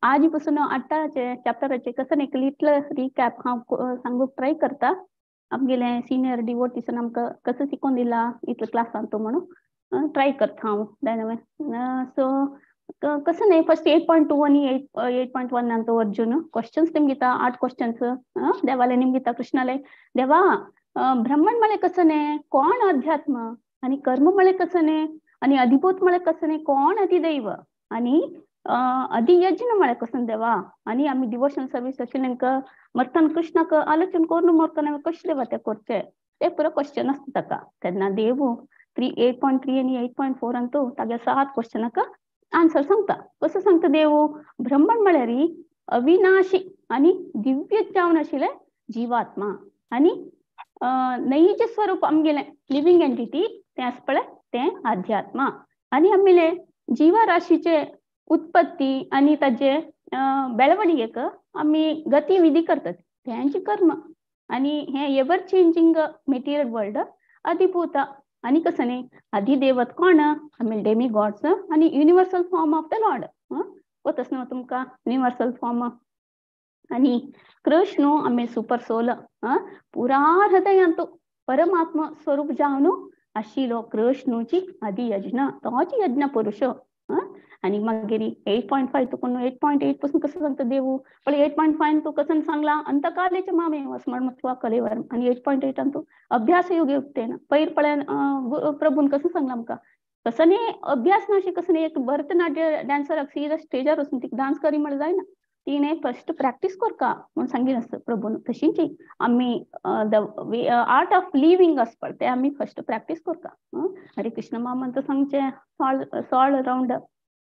आजपासून 18चे चॅप्टराचे कसं एक लिटल रिकॅप हांव सांगूक ट्राय करता. आमगेले सिनियर डिवोटीसन आमकां कसं शिकोवन दिला इतल्या क्लासान तो म्हणून ट्राय करता हांव दायनवे. सो कसं नाही फर्स्ट 8.2 आणि 8.1 ನಂತೂ ಅರ್ಜುನ್ ಕ್ವಶನ್ಸ್ ನಿಮ್ಗಿತ 8 क्वेश्चन्स देवाले निमगित कृष्णाले देवा ब्रह्मण मळे कसं ने कोण अध्यात्म आणि कर्म मळे कसं ने आणि अधिभूत मळे कसं ने कोण अधिदैव आणि अधियज्ञ मळे कसं देवा आणि आम्ही डिवोशन सर्व्हिस अशी नेमकं मर्तन कृष्णाक आलोचन करून मर्तन कशले वते करचे ते पुरो क्वेश्चन असता ताका तेन्ना देव 8.3 आणि 8.4 अंतू तागे 7 क्वेश्चनाक आन्सर सांगता. कसं सांगता देव ब्रह्मण म्हळ्यार अविनाशी आणि दिव्य जावन आशिल्ले जीवात्मा आणि नैज स्वरूप आमगेले लिव्हिंग एंटिटी ते आस पळय ते अध्यात्मा आणि आमगेले जीवराशीचे उत्पत्ती आणि ताजे बेळवणीक आम्ही गतिविधी करतात त्यांची कर्म आणि हे एव्हर चेंजिंग मेटेरियल वर्ल्ड अधिभूत आणि कसं नाही अधिदेवत कोण आम्ही डेमी गॉड्स आणि universal form of the Lord होतच ना तुमका युनिव्हर्सल फॉर्म आणि कृष्ण आम्ही सुपर सोल पुरा हृदयांतू परमात्मा स्वरूप जावन आशिलो कृष्णूची अधियज्ञ तोची यज्ञ पुरुष आणि मागेरी 8.5 तुकून 8.8 पासून कसं सांगता देव पण 8.5 तो कसं सांगला अंतकालेचे मामे स्मरणत्वा कलेवर आणि 8.8 अंतू अभ्यास योग्य युक्तेन पैर पळ्यान प्रभून कसं सांगला आमका कसं नाही अभ्यास नाशी कसं नाही एक भरतनाट्य डान्सर सीधा स्टेजर वचून ती डान्स करी म्हण जाय ना तिने फर्स्ट प्रॅक्टिस कर का म्हणून सांगितलं असतं प्रभून तशीची आम्ही द आर्ट ऑफ लिव्हिंग असतं ते आम्ही फर्स्ट प्रॅक्टिस कर का हरे कृष्ण मामंत सांगचे सॉल राउंड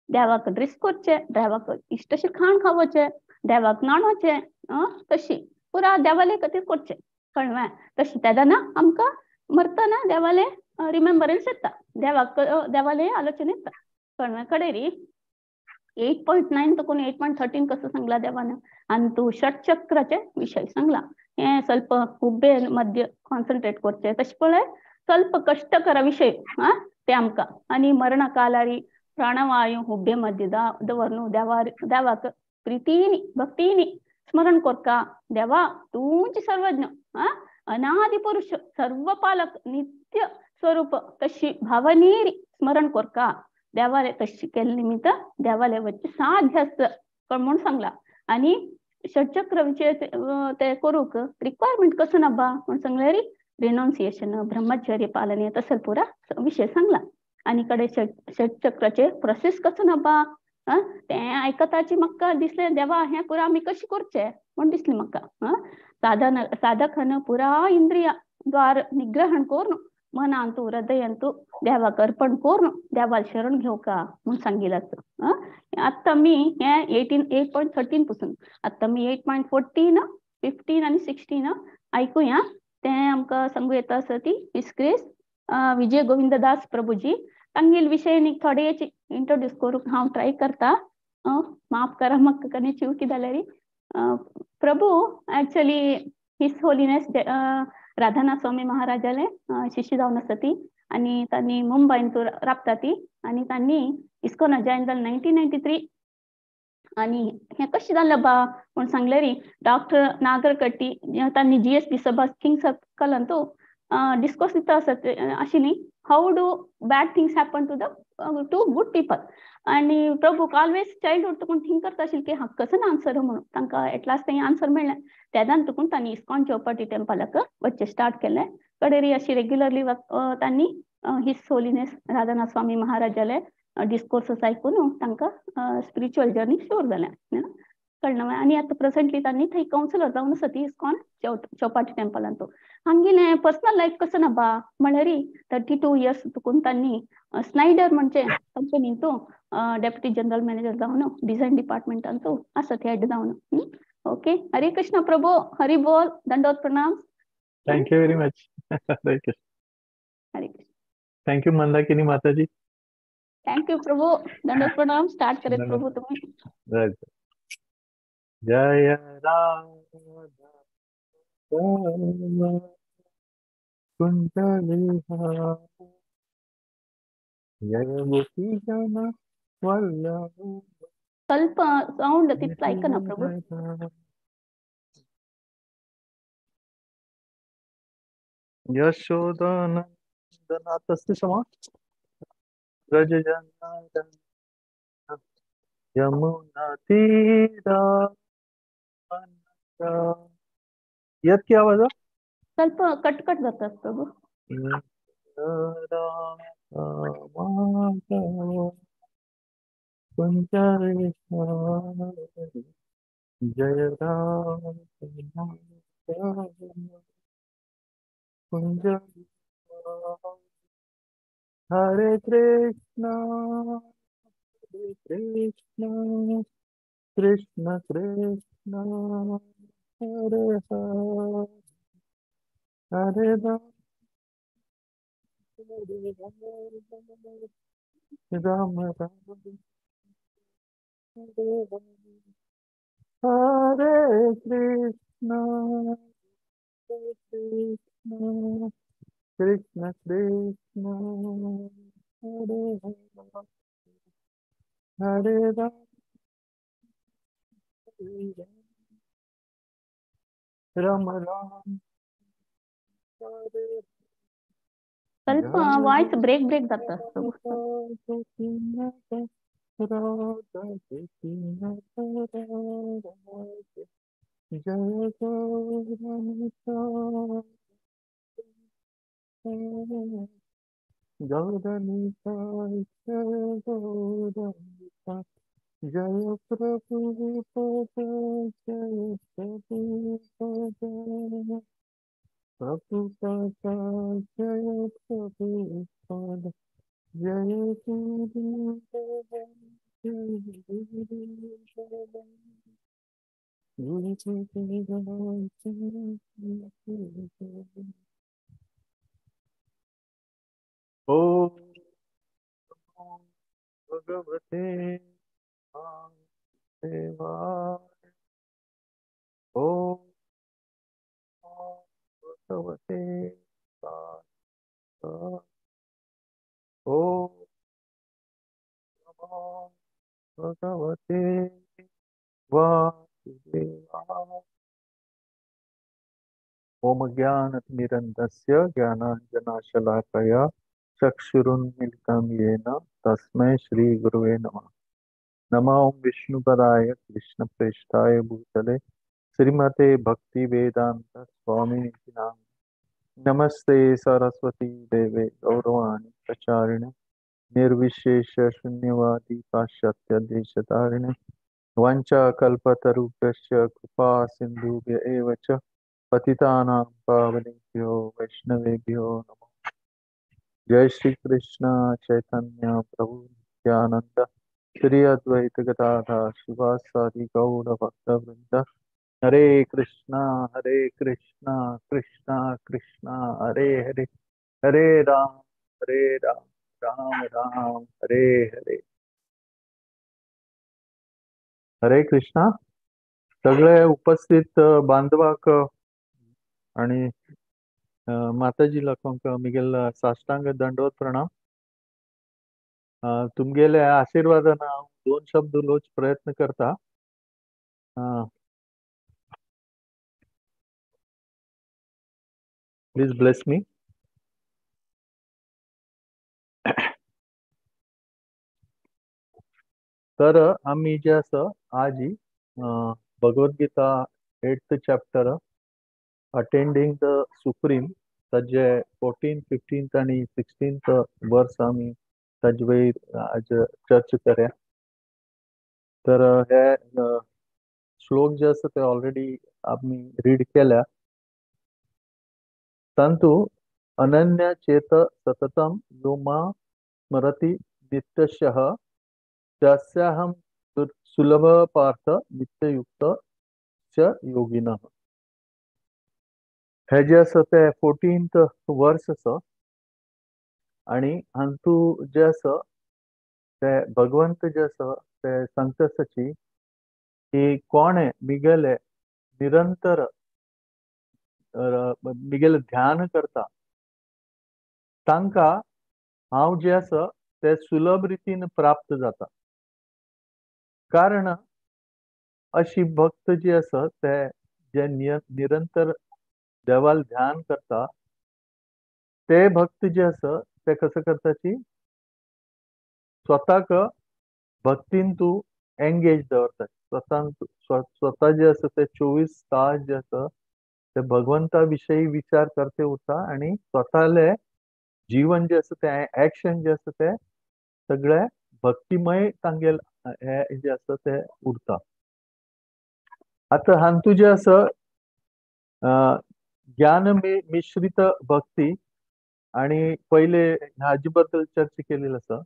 देवाक ड्रेस करचे देवाक इष्टशी खाण खावचे देवाक नाणोचे तशी पुरा देवाले खातीर करचे कळवा तशी तेदाना आमकां मरतना देवाले रिमेंबरन्स येता देवाक देवाले आलोचन येता कळवा कडेरी 8.9 तकून 8.13 कसं सांगला देवानं आणि तू षटचक्राचे विषय सांगला हे ಸ್ವಲ್ಪ हुब्बे मध्य कॉन्सन्ट्रेट करचे तशें पळय ಸ್ವಲ್ಪ कष्टकर विषय ते आमकां आणि मरणा कालारी प्राणवायू हुब्बे मध्य दवरनु देवाक प्रीतीनी भक्तीनी स्मरण करका देवा तूंची सर्वज्ञ अनादि पुरुष सर्व पालक नित्य स्वरूप तशी भावनेरी स्मरण करका देवाले तशी केले निमित्त देवाले वच्चे साध्य असतं म्हणून सांगला आणि षटचक्र विषय ते करूक रिक्वायरमेंट कसं नबा म्हणून सांगल्यार रिनाउन्सिएशन ब्रह्मचर्य पालने तसं पुरा विषय सांगला आणि कडे षटचक्राचे प्रोसेस कसं नबा ते ऐकताची म्हाका दिसले देवा हे पुरा आम्ही कशी करचे म्हणून दिसले म्हाका साधकान पुरा इंद्रिया द्वार निग्रहण करून मन अंतू हृदय अंतू देवाक अर्पण करून देवाला शरण घेऊ का म्हणून सांगितलं आता मी हे 8.13 पासून आता मी 8.14 15 आणि 16 ऐकूया ते आमकां सांगू येता आसा ती इस्क्रेस विजय गोविंददास प्रभुजी तांगेल विशय थोडे इंट्रोड्यूस करूंक हांव ट्राय करता माफ करा म्हाका कने चूक जाल्यार प्रभू एक्चुअली हिज होलिनेस राधानाथ स्वामी महाराजाले शिष्य जावन आसा ती आणि तांणी मुंबईन राबता ती आणि तांणी इस्कॉन जॉइन जालें 1993 आणि हे कशें जालें बा म्हूण सांगल्यार डॉक्टर नागरकट्टी तांणी GSB सभा किंग सर्कल अंतू डिस्कस दिता आशिल्ली how do bad things happen to good people आणि प्रभूक ऑलवेज चाइल्डहूड तुकून थिंक करता आशिल्ली की हांव कसं आन्सर म्हणून तांकां एटलास्ट तें आन्सर मेळ्ळें तेदान तुकून तांणी इस्कॉन चौपाटी टेम्पलाक वच्चे स्टार्ट केलें कडेरी अशी रेग्युलरली तांणी हिज होलिनेस राधानाथ स्वामी महाराजाले डिस्कोर्सस ऐकून तांकां स्पिरिच्युअल जर्नी शुरू जालें कळना आणि आता प्रेझेंटली तांणी थंय कावन्सिलर जावन आसा ती इस्कॉन चौपाटी टेम्पलांत हांगेलें पर्सनल लायफ कसं नबा म्हळ्यार 32 इयर्स तुकून तांणी स्नायडर म्हणजे कंपनींतू डेप्युटी जनरल मॅनेजर जावन डिझायन डिपार्टमेंटांतू आसा हेड जावन ओके हरे कृष्ण प्रभू हरि बोल दंडोत प्रणाम थैंक यू वेरी मच हरे कृष्ण थैंक यू मंदाकिनी माता जी थैंक यू प्रभु दंडोत प्रणाम स्टार्ट करे प्रभु तुम्हें जय राम कुंडली जय गोपी जन वल्लभ ಸ್ವಲ್ಪ ಸೌಂಡ್ ತಿರ್ಸ್ಲ ಐಕನ ಪ್ರಭು. यशोदानंदन तस्य समा व्रज जनार्दन यमुना तीरा यात क्या आवाज ಸ್ವಲ್ಪ ಕಟ್ ಕಟ್ ಬರ್ತದೆ ಪ್ರಭು. जय राम कुंज हरे कृष्णा कृष्ण कृष्ण हरे हरे हरे राम राम हरे कृष्ण कृष्ण कृष्ण हरे हरे राम राम राम हरे ಸ್ವಲ್ಪ ವಾಯ್ಸ್ ಬ್ರೇಕ್ ಬರ್ತದೆ ಪ್ರಭು. गौरनीता गौरनीता जय प्रभु पद जय प्रभु पद प्रभु पद जय प्रभु पद जय गुरु पद जय गुरु ओम भगवते वासुदेवाय ओम भगवते वासुदेवाय ओम नमो भगवते वासुदेवाय ओम ज्ञानतिमिरन्धस्य ज्ञानाञ्जनशलाकया चक्षुरुन्मीलितं येन तस्मै श्रीगुरुवे नमः। नमो विष्णुपदाय कृष्णप्रेष्ठाय भूतले श्रीमते भक्तिवेदान्त स्वामिनिति नामिने। नमस्ते सरस्वती देवे गौरवाणी प्रचारिणे निर्विशेष शून्यवादी पाश्चात्यदेशतारिणे वंचाकल्पतरुभ्यश्च कृपा सिन्धुभ्य एव च पतितानां पावनेभ्यो वैष्णवेभ्यो नमः। जय श्री कृष्ण चैतन्य प्रभु नित्यानंद श्री अद्वैत गदाधर शिवासादि गौर भक्त वृंद हरे कृष्णा कृष्णा कृष्णा हरे हरे हरे राम राम राम हरे हरे। हरे कृष्णा सगळे उपस्थित बांधवाक आणि माताजी लोकांक मिगेल साष्टांग दंडवत प्रणाम। तुमगेले आशीर्वादान हांव दोन शब्द उलोवच प्रयत्न करता। Please bless me. तर आम्ही जे आसा आज ही Bhagavad Gita 8th chapter attending the supreme ताजे 14th 15th आणि 16th वर्स आम्ही ताजे वयर आज चर्च करया। तर हे श्लोक जे आसा ते ऑलरेडी आम्ही रीड केल्या। तंतु अनन्य चेत सततम यो मां स्मरति नित्यशः तस्याहं सुलभ पार्थ नित्ययुक्त च योगिनः। हे जे आसा ते 14th वर्स आसा आणि हातू जे आसा ते भगवंत जे आसा ते सांगता आसाची की कोणे मिगेले निरंतर मिगेले ध्यान करता तांकां हांव जे आसा ते सुलभ रितीन प्राप्त जाता। कारण अशी भक्त जी आसा ते जे निरंतर देवाल ध्यान करता ते भक्त जे आसा ते कसं करताची स्वताक भक्तीन तू एंगेज दवरता स्वतः जे आसा ते 24 तास जे आसा ते भगवंता विषयी विचार करते उरता आणि स्वताले जीवन जे आसा ते एक्शन जे आसा ते सगळे भक्तिमय तांगेल हे जे आसा ते उरता. आता हांतू जे आसा ज्ञान मिश्रित भक्ती आणि पहिले हाजे बद्दल चर्चा केलेली आसा.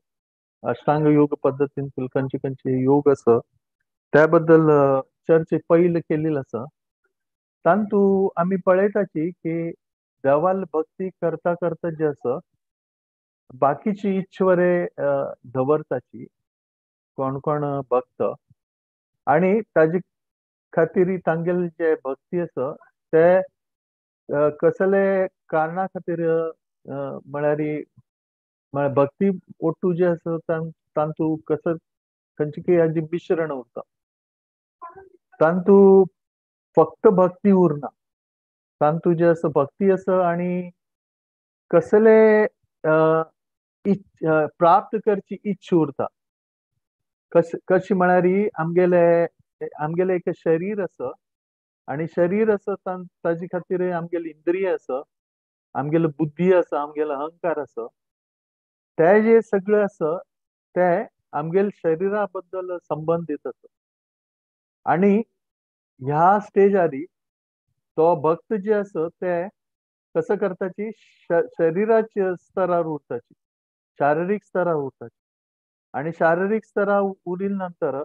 अष्टांग योग पद्दतीन खंयचे खंयचे योग आसा त्याबद्दल चर्चा पहिले केलेली आसा. तांतू आमी पळयताची की देवाल भक्ती करता करता जे आसा बाकीची इच्छवरे दवरताची कोण कोण भक्त आणि ताजे खातीर तांगेल जे भक्ती आसा ते कसले कारणा खातीर म्हळ्यार भक्ती ओटू जे आसा तांतू कसं खंयची की हाजी मिश्रण उरता. तांतू फक्त भक्ती उरना. तांतू जे आसा भक्ती आसा आणि कसले प्राप्त करची इच्छा उरता. कशी म्हळ्यार आमगेले एक शरीर आसा आणि शरीर आसा ताजे खातीर आमगेली इंद्रिय आसा, आमगेलो बुद्धी आसा, आमगेलो अहंकार आसा. ते जे सगळे आसा ते आमगेल शरिरा बद्दल संबंधित आसा. आणि ह्या स्टेजारी तो भक्त जे आसा ते कसं करताची शरीराच्या स्तरार उरताची, शारीरिक स्तरार उरताची. आणि शारीरिक स्तरा उरिल नंतर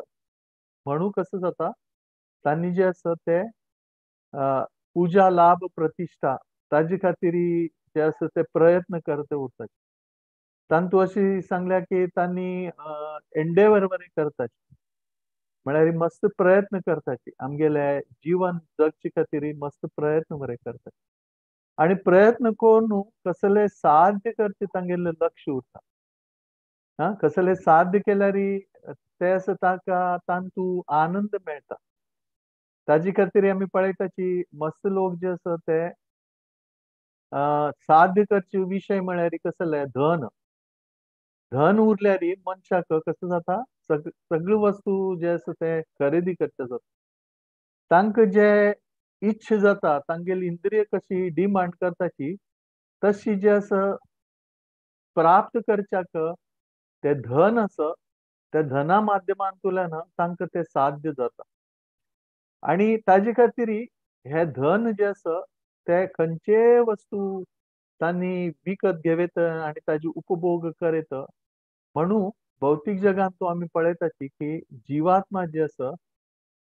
म्हणू कसं जाता तांणी जे आसा ते पूजा लाभ प्रतिष्ठा ताजे खातीर जे आसा ते प्रयत्न करते उरतात. तांतू अशी सांगल्या की तांणी एंडेवर बरें करताची म्हळ्यार मस्त प्रयत्न करताची आमगेले जीवन जगचे खातीर मस्त प्रयत्न बरें करतात. आणि प्रयत्न करून कसले साध्य करचे तांगेले लक्ष उरता. कसले साध्य केल्यार ते आसा तांतू आनंद मेळटा. ताजे खातीर आमी पळयताची मस्त लोक जे आसा ते साध्य करचे विशय म्हळ्यार कसले धन. धन उरल्यार मनशाक कसं जाता सगळे वस्तू जे आसा ते खरेदी करचे जाता. तांकां जे इच्छ जाता तांगेली इंद्रिय कशी डिमांड करताची तशी जे आसा प्राप्त करच्याक ते धन आसा त्या धना माध्यमांतल्यान तांकां ते साध्य जाता. आणि ताजे खातीर हे धन जे आसा ते खंयचे वस्तू तांणी विकत घेवेत आणि ताजे उपभोग करेत म्हणून भौतीक जगांत तो आमी पळयताची की जीवात्मा जे आसा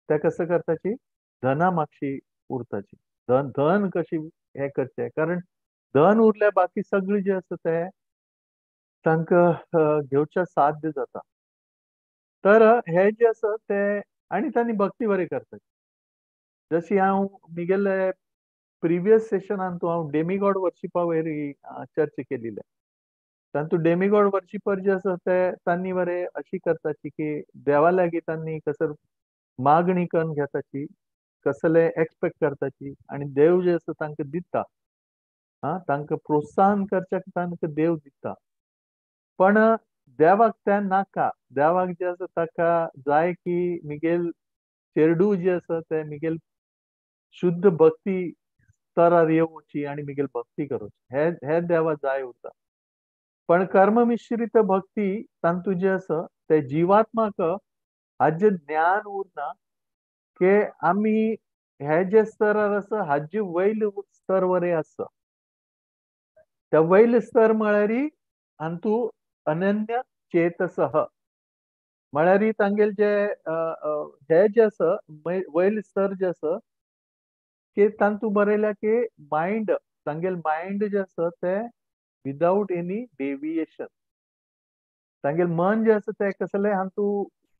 ते कसं करताची धना मागशी उरताची. धन कशी हे करचे कारण धन उरल्या बाकी सगळे जे आसा ते तांकां घेवच्या साध्य जाता. तर हे जे आसा ते आणि तांणी भक्ती बरी करताची. जशी हांव म्हगेले प्रिवियस सेशनांत हांव डेमिगॉड वर्शिपा वयरी चर्चा केलेली. तांतू डेमिगॉड वर्शिपर जे आसा ते तांणी बरें अशी करताची की देवा लागीं तांणी कसर मागणी करून घेताची, कसले एक्सपेक्ट करताची आणि देव जे आसा तांकां दिता. तांकां प्रोत्साहन करच्याक तांकां देव दिता. पण देवाक तें नाका. देवाक जे आसा ताका जाय की म्हगेल चेडू जे आसा ते म्हगेल शुद्ध भक्ती स्तरार येवची आणि म्हगेल भक्ती करची हे देवा जाय उरता. पण कर्म मिश्रित भक्ती तांतू जे आसा ते जिवात्माक हाजे ज्ञान उरना की आमी हे जे स्तरार आसा हाजे वयल स्तर वरे आसा. त्या वयल स्तर म्हळ्यार हांतू अनन्य चेतसः म्हळ्यार तांगेल जे हे जे आसा वयल स्तर जे आसा की तांतू बरयल्या की मायंड तांगेल मायंड जे आसा ते विदाउट एनी डेविएशन. तांगेल मन जे आसा ते कसले हांतू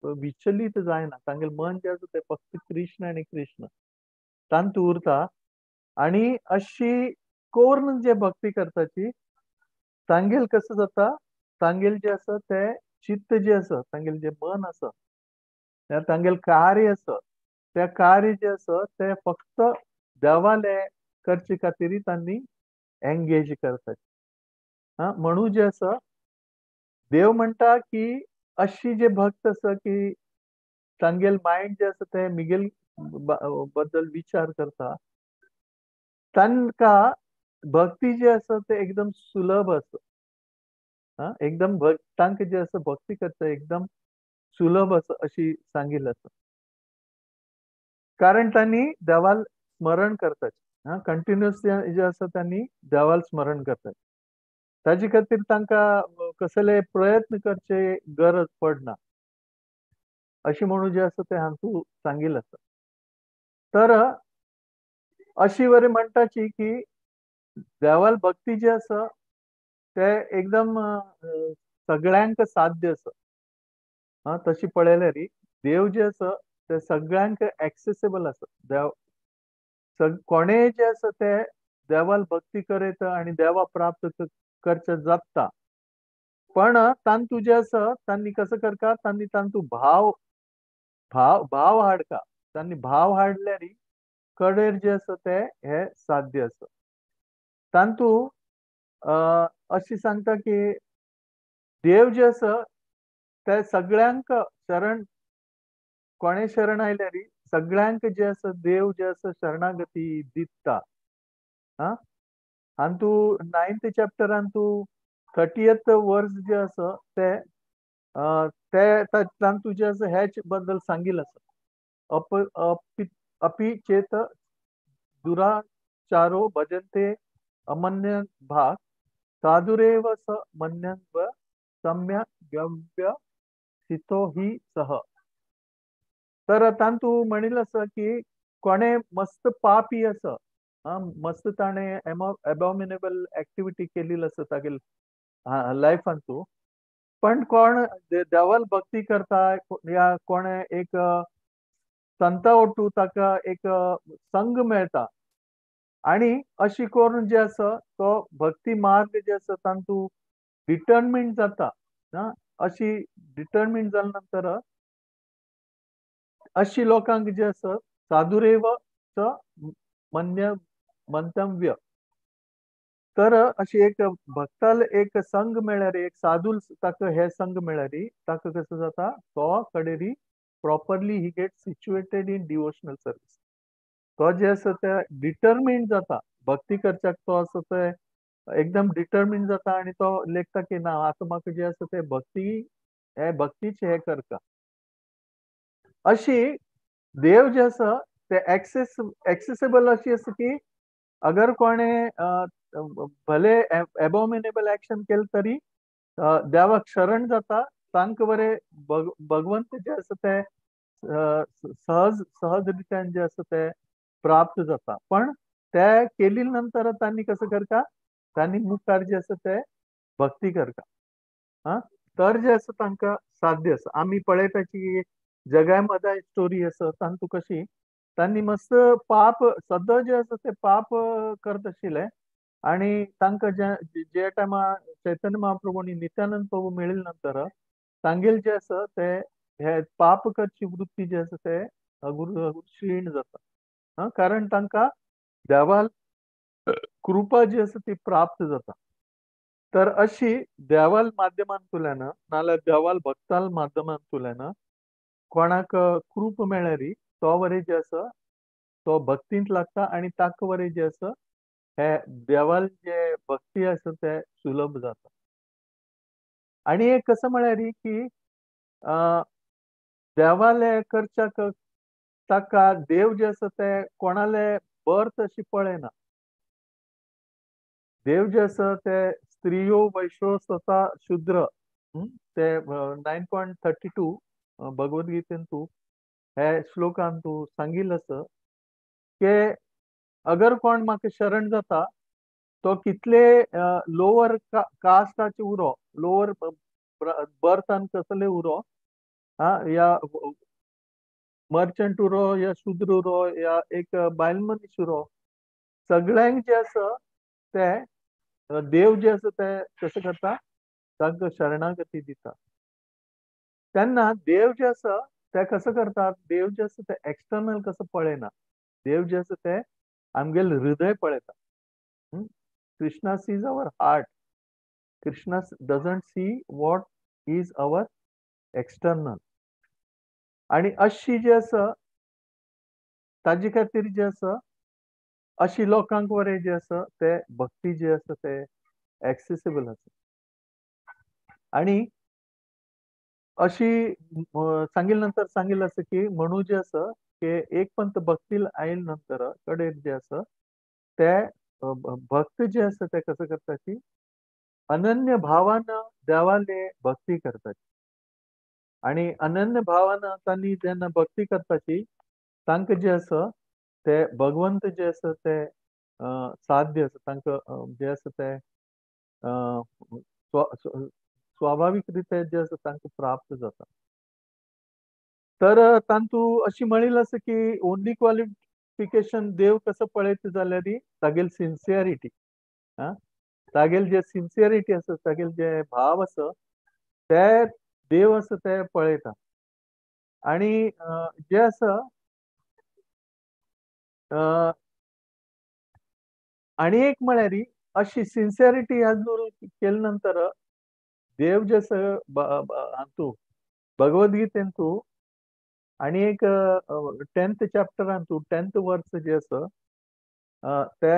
विचलीत जायना. तांगेल मन जे आसा ते फक्त कृष्ण आणि कृष्ण तांतू उरता. आणि अशी कोर्ण जे भक्ती करताची तांगेल कसं जाता तांगेल जे आसा ते चित्त जे आसा तांगेल जे मन आसा तांगेल कार्य आसा त्या कार्य जे आसा ते फक्त देवाले करचे खातीर तांणी एंगेज करतात. म्हणून जे आसा देव म्हणटा की अशी जे भक्त आसा की तांगेल माइंड जे आसा ते मिगेल बद्दल विचार करता तांकां भक्ती जे आसा ते एकदम सुलभ आसा. एकदम तांकां जे आसा भक्ती करता एकदम सुलभ आसा अशी सांगिल्लें आसा. कारण तांणी देवाल स्मरण करतात. कंटिन्युअस जे आसा तांणी देवाल स्मरण करतात. ताजे खातीर तांकां कसले प्रयत्न करचे गरज पडना अशें म्हणून जे आसा ते हातूंत सांगिल्लें आसा. तर अशी वरी म्हणटाची की देवाल भक्ती जी आसा ते एकदम सगळ्यांक साध्य आसा. तशी पळयल्यार देव जे आसा ते सगळ्यांक एक्सेसिबल आसा. देव कोणेय जे आसा ते देवाल भक्ती करयत आनी देवा प्राप्त करचे जाता. पण तांतू जे आसा तांणी कसं करता तांणी तांतू भाव हाडका. तांणी भाव हाडल्यार कडेर जे आसा ते हे साध्य आसा. तांतू अशी सांगता की देव जे आसा ते सगळ्यांक कोणेय शरण आयल्यार सगळ्यांक जे आसा देव जे आसा शरणागती दिता. हातू 9th चॅप्टरान तूं 30th वर्स जे आसा ते तांतू जे आसा हेच बद्दल सांगिल्लें आसा. अपि चेत दुराचारो भजन्ते अमन्य भाग साधुरेव स मन्यन्व सम्य गव्य सितो हि सह. तर तांतू म्हणिल्लें आसा की कोणे मस्त पापी आसा मस्त ताणें एबॉमिनेबल एक्टिविटी केलेली आसा तागेल लायफांतू पण कोण देवाल भक्ती करता या कोणे एक संता ओटू ताका एक संघ मेळटा आणि अशी करून जे आसा तो भक्ती मार्ग जे आसा तांतू डिटर्मिंट जाता. अशी डिटर्मिंट जाल्या नंतर अशी लोकांक जे आसा साधुरेव च मंतव्य. तर अशी एक भक्ताल एक संघ मेळ्यार एक साधू ताका हे संघ मेळ्यार ताका कसं जाता तो कडेरी properly he get situated in devotional service. तो जे आसा ते डिटर्मिंट जाता भक्ती करच्याक तो आसा ते एकदम डिटर्मिंट जाता आनी तो लेखता की ना आतां म्हाका जे आसा ते भक्तीचे हे करता. अशी देव जे आसा ते एक्सेसिबल अशी आसा की अगर कोणे भले एबॉमिनेबल एक्शन केलं तरी देवाक शरण जाता तांकां बरे भगवंत जे आसा ते सहज रित्यान जे आसा ते प्राप्त जाता. पण ते केली नंतर तांणी कसं करता तांणी मुखार जे आसा ते भक्ती करता. तर जे आसा तांकां साध्य आसा. आमी पळयता की जगामध्ये स्टोरी आसा तांतू कशी तांणी मस्त पाप सद्दां जे आसा ते पाप करत आशिल्ले आणि तांकां जे टायमार चैतन्य महाप्रभूनी नित्यानंद प्रभू मेळिल्ले नंतर तांगेल जे आसा ते हे पाप करची वृत्ती जी आसा ते क्षीण जाता. कारण तांकां देवाल कृपा जी आसा ती प्राप्त जाता. तर अशी देवाल माध्यमांतल्यान नाल्यार देवाल भक्ताल माध्यमांतल्यान कोणाक कृप मेळ्यार तो वरे जे आसा तो भक्तींत लागता आणि ताका वरे जे आसा हे देवाल जे भक्ती आसा ते सुलभ जाता. आणि एक कसं म्हळ्यार की देवाले करच्याक ताका देव जे आसा ते कोणाले बर्थ अशी पळयना. देव जे आसा ते स्त्रियो वैश्यो स्वता शुद्र ते 9.32 भगवद्गीतेन तू हे श्लोकान तू सांगिल्लें आसा की अगर कोण म्हाका शरण जाता तो कितले लोअर कास्टाचे उरो लोअर बर्थान कसले उरो या मर्चंट उरो या शुद्र उरो या एक बायल मनीस उरो सगळ्यांक जे आसा ते देव जे आसा ते कसं करता तांकां शरणागती दिता. तेन्ना देव जे आसा ते कसं करतात, देव जे असं ते एक्सटर्नल कसं पळयना, देव जे असं ते आमगेल हृदय पळयता. Krishna sees our heart. Krishna doesn't see what is our external. आणि अशी जे असं ताजे खातीर जे असं अशी लोकांक वरें जे असं ते भक्ती जे असं ते एक्सेसिबल आसा. आणि अशी सांगिल नंतर सांगिल असं की म्हणू जे असं की एक पंत भक्तीला आयल नंतर कडेर जे असं ते भक्त जे असं ते कसं करता की अनन्य भावानं देवाले भक्ती करतात. आणि अनन्य भावानं तांणी जेन्ना भक्ती करपाची तांकां जे असं ते भगवंत जे असं ते साध्य आसा तांकां जे असं ते स्वाभाविक रित्या जे असं तांकां प्राप्त जाता. तर तांतू अशी म्हणील असं की ओन्ली क्वालिफिकेशन देव कसं पळयता जाल्यार तागेल सिन्सियरिटी. तागेल जे सिन्सियरिटी आसा, तागेल जे भाव आसा ते देव असं ते पळयता. आणि जे आसा आणि एक म्हळ्यार अशी सिन्सियरिटी जर केले नंतर देव जे असं हातू भगवद्गीतेंतू आणि एक 10th चॅप्टरांतू 10th वर्स जे असं ते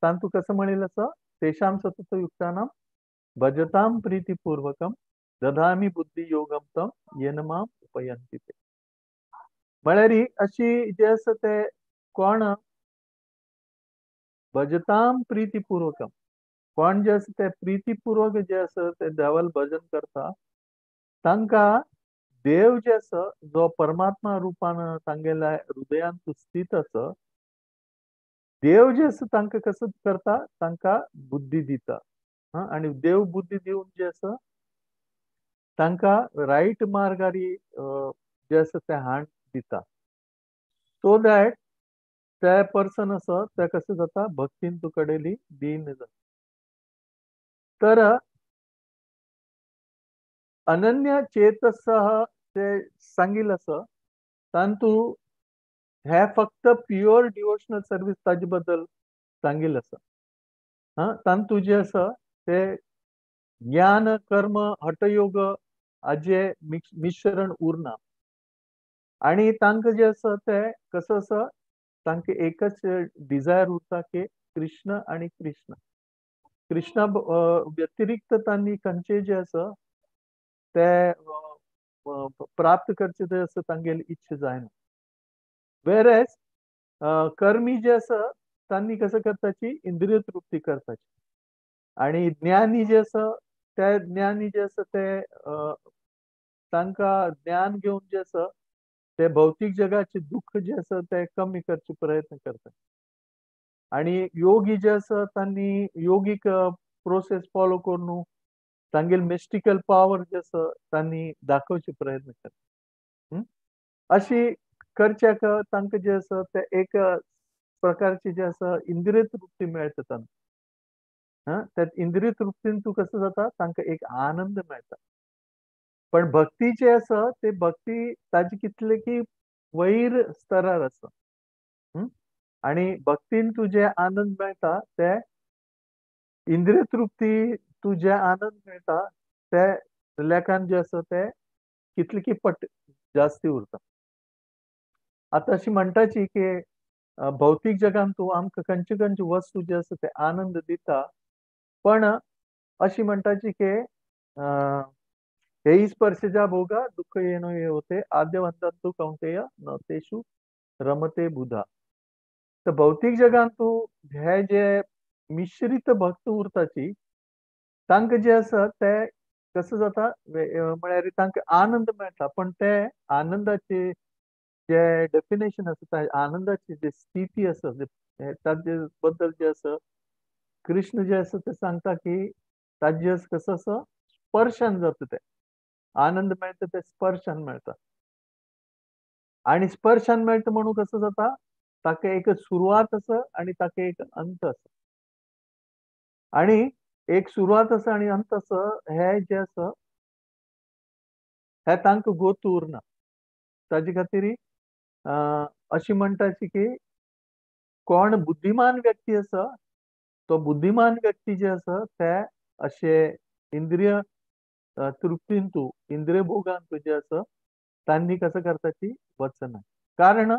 तांतू कसं म्हणिल्लें आसा, तेषां सतत युक्तानां भजतां प्रीतिपूर्वकं ददामि बुद्धी योगम तम येन माम उपयन्ति ते. म्हळ्यार अशी जे आसा ते कोण भजतां प्रीतिपूर्वकम, कोण जे आसा ते प्रीतिपूर्वक जे आसा ते देवाल भजन करता तांकां देव जे आसा जो परमात्मा रुपान तांगेल्या हृदयांत स्थित आसा, देव जे आसा तांकां कसं करता, तांकां बुद्धी दिता. आणि देव बुद्धी दिवन जे आसा तांकां रायट मार्गार जे आसा ते हाड दिता. सो दॅट ते पर्सन आसा ते कसं जाता भक्तीन तुकडेली दीन जाता. तर अनन्य चेतसः ते सांगिल आसा तांतू हे फक्त प्युअर डिवोशनल सर्वीस ताजे बद्दल सांगिल आसा. तांतू जे आसा ते ज्ञान कर्म हठयोग हाजे मिश्रण उरना. आणि तांकां जे आसा ते कसं आसा तांकां एकच डिझायर उरता की कृष्ण आणि कृष्ण. कृष्णा व्यतिरिक्त तांणी खंयचे जे आसा ते प्राप्त करचे जे आसा तांगेली इच्छा जायना. वेरएज कर्मी जे आसा तांणी कसं करपाची इंद्रिय तृप्ती करपाची. आणि ज्ञानी जे आसा ते ज्ञानी जे आसा ते तांकां ज्ञान घेवन जे आसा ते भौतीक जगाचे दुःख जे आसा ते कमी करचे प्रयत्न करतात. आणि योगी जे आसा तांणी योगीक प्रोसेस फॉलो करून तांगेल मिस्टिकल पॉवर जे आसा तांणी दाखोवचे प्रयत्न करता. अशी करच्याक तांकां जे आसा ते एक प्रकारची जे आसा इंद्रिय तृप्ती मेळटा तांकां. त्या इंद्रिय तृप्तीन तूं कसं जाता तांकां एक आनंद मेळटा. पण भक्ती जे आसा ते भक्ती ताजी कितले की वयर स्तरार आसा. आणि भक्तीन तूं जे आनंद मेळटा ते इंद्रिय तृप्ती तूं जे आनंद मेळटा ते लेखान जे आसा ते कितले की पट जास्ती उरता. आतां अशी म्हणटाची की भौतीक जगान तूं आमकां खंयचे खंयचे वस्तू जे आसा ते आनंद दिता. पण अशी म्हणटाची की हे स्पर्शजा भोगा दुःख येणो ये होते आद्यवंतंतु कौंतेय न तेषु रमते बुधा. तर भौतीक जगान तूं हे जे मिश्रित भक्त उरताची तांकां जे आसा ते कसं जाता म्हळ्यार तांकां आनंद मेळटा. पण ते आनंदाचे जे डेफिनेशन आसा आनंदाची जी स्थिती आसा ताजे बद्दल जे आसा कृष्ण जे आसा ते सांगता की ताजे कसं आसा स्पर्शान जाता ते आनंद मेळटा ते स्पर्शान मेळटा. आणि स्पर्शान मेळटा म्हणून कसं जाता ताका एक सुरवात आसा आणि ताका एक अंत आसा. आणि एक सुरवात आसा आणि अंत आसा हे जे आसा हे तांकां गोतू उरना. ताजे खातीर अशी म्हणटाची की कोण बुद्धिमान व्यक्ती आसा तो बुद्धिमान व्यक्ती जे आसा ते अशे इंद्रिय तृप्तींतू इंद्रिय भोगांतू जे आसा तांणी कसं करताची वचना. कारण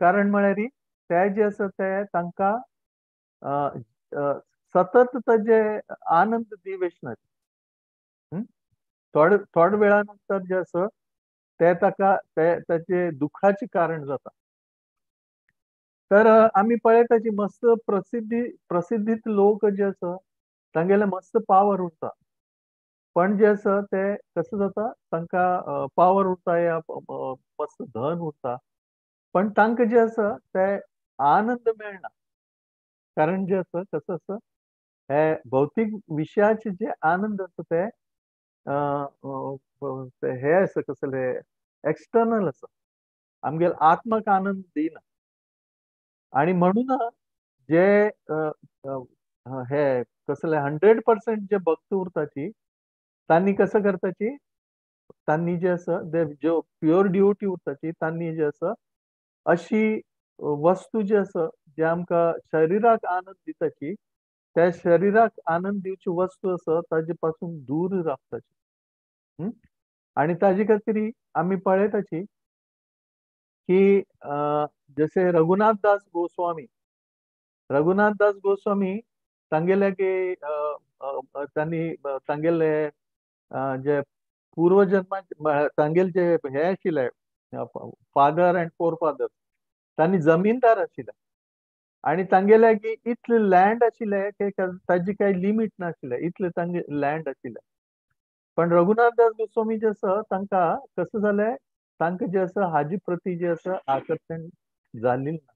कारण म्हळ्यार ते जे आसा ते तांकां सतत ताजे आनंद दिवेशनाचे. थोड्या वेळा नंतर जे आसा ते ताका त्याचे दुखाचे कारण जाता. तर आम्ही पळयताची मस्त प्रसिद्धीत लोक जे आसा तांगेले मस्त पावर उरता. पण जे आसा ते कसं जाता तांकां पावर उरता या मस्त धन उरता. पण तांकां जे आसा ते आनंद मेळना. कारण जे आसा कसं आसा हे भौतीक विशयाचे जे आनंद आसा ते हे आसा कसले एक्सटर्नल आसा. आमगेल आत्माक आनंद दिना. आणि म्हणून जे हे कसले 100% जे भक्त उरताची तांणी कसं करताची तांणी जे आसा ज्यो प्युअर डिवोटी उरताची तांणी जे आसा अशी वस्तू जी आसा जे आमकां शरिराक आनंद दिताची त्या शरिराक आनंद दिवची वस्तू आसा ताजे पासून दूर रावताची. आणि ताजे खातीर आमी पळयताची की जसे रघुनाथ दास गोस्वामी तांगेले की तांणी तांगेले जे पूर्वजन्माचे तांगेले जे हे आशिल्ले फादर अँड फोरफादर तांणी जमीनदार आशिल्ले आणि तांगेले की इतले लँड आशिल्ले की ताजी काही लिमिट नाशिल्ले इतले तांगे लँड आशिल्ले. पण रघुनाथ दास गोस्वामी जे आसा तांकां कसं जालें तांकां जे आसा हाजे प्रती जे आसा आकर्षण जाल्लें ना.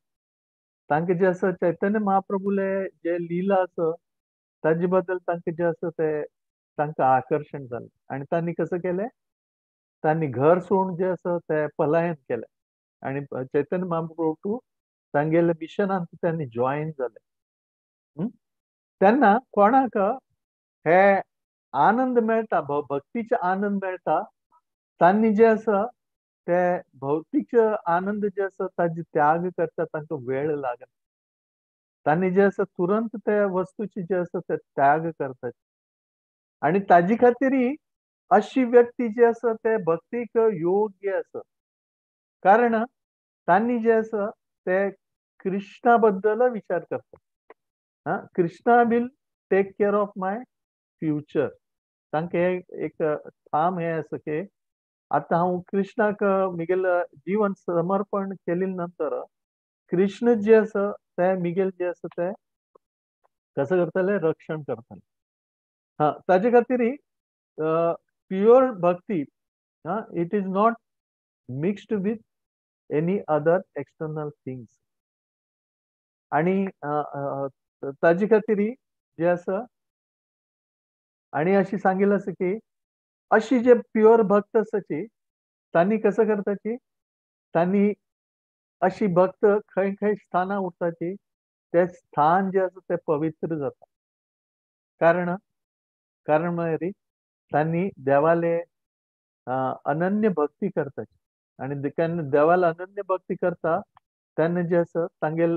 तांकां जे आसा चैतन्य महाप्रभुले जे लीला आसा ताजे बद्दल तांकां जे आसा ते तांकां आकर्षण जालें आणि तांणी कसं केलें तांणी घर सोडून जे आसा ते पलायन केलें आणि चैतन्य महाप्रभू तांगेले मिशनांत तांणी जॉयन जाले. तेन्ना कोणाक हे आनंद मेळटा भक्तीचे आनंद मेळटा तांणी जे आसा ते भौतीक आनंद जे आसा ताजे त्याग करता तांकां वेळ लागना. तांणी जे आसा तुरंत त्या वस्तूचे जे आसा ते त्याग करतात. आणि ताजे खातीर अशी व्यक्ती जी आसा ते भक्तीक योग्य आसा. कारण तांणी जे आसा ते कृष्णा बद्दल विचार करता. Krishna will take care of my future. तांकां एक ठाम हे आसा की आता हांव कृष्णाक मिगेल जीवन समर्पण केले नंतर कृष्ण जे आसा ते मिगेल जे आसा ते कसं करतले रक्षण करतले. ताजे खातीर pure Bhakti it is not mixed with any other external things. आणि ताजे खातीर जे आसा आणि अशी सांगिल्लें आसा की अशी जे प्युअर भक्त आसाची तांणी कसं करताची तांणी अशी भक्त खंय खंय स्थानां उरताची ते स्थान जे आसा ते पवित्र जाता. कारण म्हळ्यार तांणी देवाले अनन्य भक्ती करताची आणि केन्ना देवाला अनन्य भक्ती करता तेन्ना जे आसा तांगेल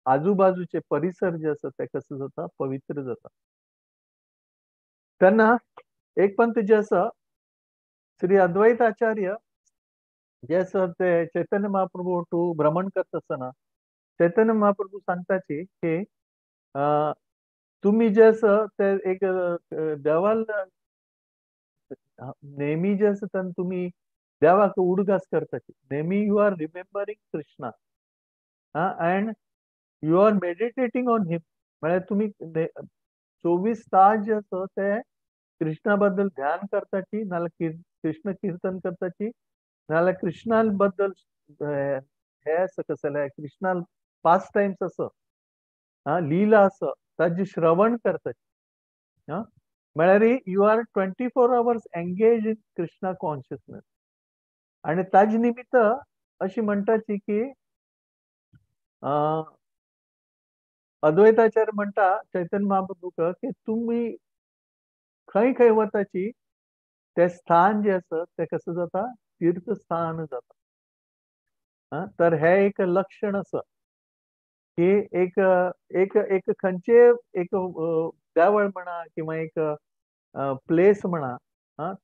आजूबाजूचे परिसर जे आसा ते कसं जाता पवित्र जाता. तेन्ना एक पंत जे आसा श्री अद्वैत आचार्य जे आसा ते चैतन्य महाप्रभू टू भ्रमण करता आसतना चैतन्य महाप्रभू सांगताची की तुम्ही जे आसा ते एक देवाल नेहमी जे आसा तेन्ना तुम्ही देवाक उडगास करताची. नेहमी you are remembering Krishna and you are meditating on him. म्हळ्यार तुम्ही 24 तास जे आसा ते कृष्णा बद्दल ध्यान करताची नाल्यार कृष्ण कीर्तन करताची नाल्यार कृष्णा बद्दल हे आसा कसले कृष्णा पास्ट टाइम्स आसा लीला आसा ताजे श्रवण करताची. म्हळ्यार you are 24 hours engage in Krishna consciousness. आणि ताजे निमित्त अशी म्हणटाची की अद्वैताचार्य म्हणटा चैतन्य महाप्रभूक की तुम्ही खंय खंय वताची ते स्थान जे असत ते कसं जाता तीर्थस्थान जाता. तर हे एक लक्षण असं की एक एक एक खंयचे एक देवळ म्हणा किंवा एक प्लेस म्हणा,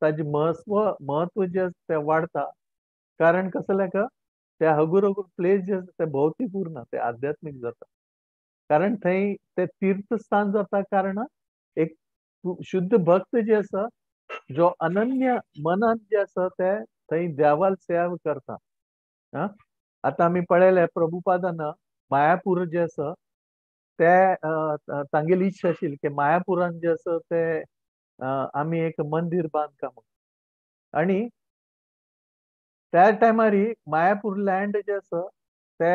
ताजे महत्व जे असतं ते वाढता. कारण कसं का ते हगूर हगूर प्लेस जे असतं ते भौतिक उरना, ते आध्यात्मिक जाता. कारण थंय ते तीर्थस्थान जाता कारण एक शुद्ध भक्त जे आसा जो अनन्य मनान जे आसा ते थंय देवाल सेवा करता. आता आम्ही पळयलें प्रभुपादान मायापूर जे आसा ते तांगेली इच्छा आशिल्ली की मायापुरान जे आसा ते आमी एक मंदिर बांदका म्हणून. आणि त्या टायमार मायापूर लँड जे आसा ते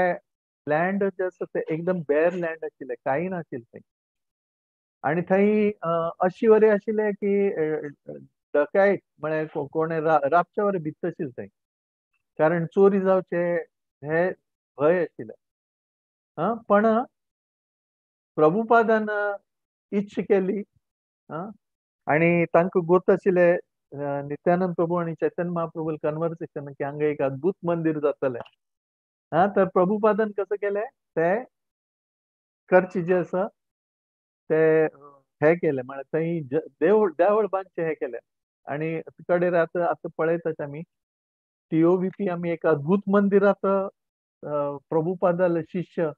लँड जे आसा ते एकदम बेर लँड आशिल्लें, काही नाशिल्लें थंय. आणि थंय अशी वरी आशिल्लें की डकॅयट म्हळ्यार कोणें रातचे वरें भित्त आशिल्ले थंय. कारण चोरी जावचे हे भंय आशिल्ले. पण प्रभुपादान इच्छ केली आणि तांकां गोत आशिल्लें नित्यानंद प्रभू आणि चैतन्य महाप्रभू कन्वर्सेशन की हांगा एक अद्भुत मंदिर जातलें. तर प्रभुपादान कसं केलें ते करचे जे आसा ते हे केलें, म्हळ्यार थंय देवळ बांदचें हे केलें. आणि कडेन आतां पळयतात आमी TOVP आमी एक अद्भुत मंदिरात प्रभुपादाल शिष्य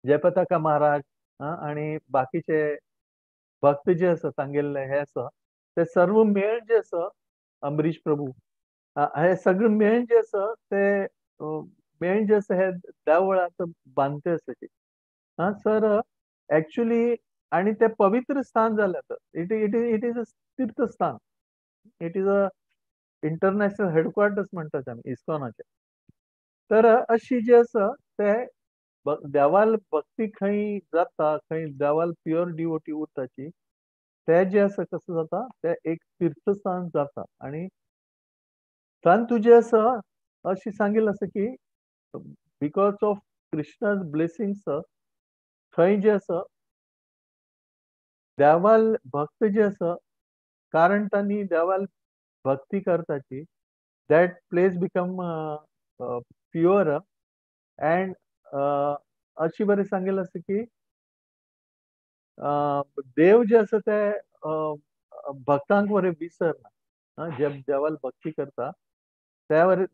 जयप्रताका महाराज आणि बाकीचे भक्त जे आसा तांगेले हे आसा ते सर्व मेळ जे आसा अमरीश प्रभू हे सगळे मेळ जे आसा ते मेळ जे आसा हे देवळात बांदते आसाचे. सर एक्चुअली आणि ते पवित्र स्थान जालें आतां. इट इज अ तीर्थस्थान. It is a international headquarters म्हणटात आमी इस्कॉनाचे. तर अशी जे आसा ते देवाल भक्ती खंय जाता, खंय देवाल प्युअर डिवोटी उरताची ते जे आसा कसं जाता ते एक तीर्थस्थान जाता. आणि तांतू जे आसा अशी सांगिल्लें आसा की बिकॉज ऑफ कृष्णाज ब्लेसिंग्स थंय जे आसा देवाल भक्त जे आसा कारण तांणी देवाल भक्ती करताची that place become pure and अशी बरें सांगिल्लें आसा की देव जे आसा ते भक्तांक वरें विसरना. जे देवाल भक्ती करता त्या वरें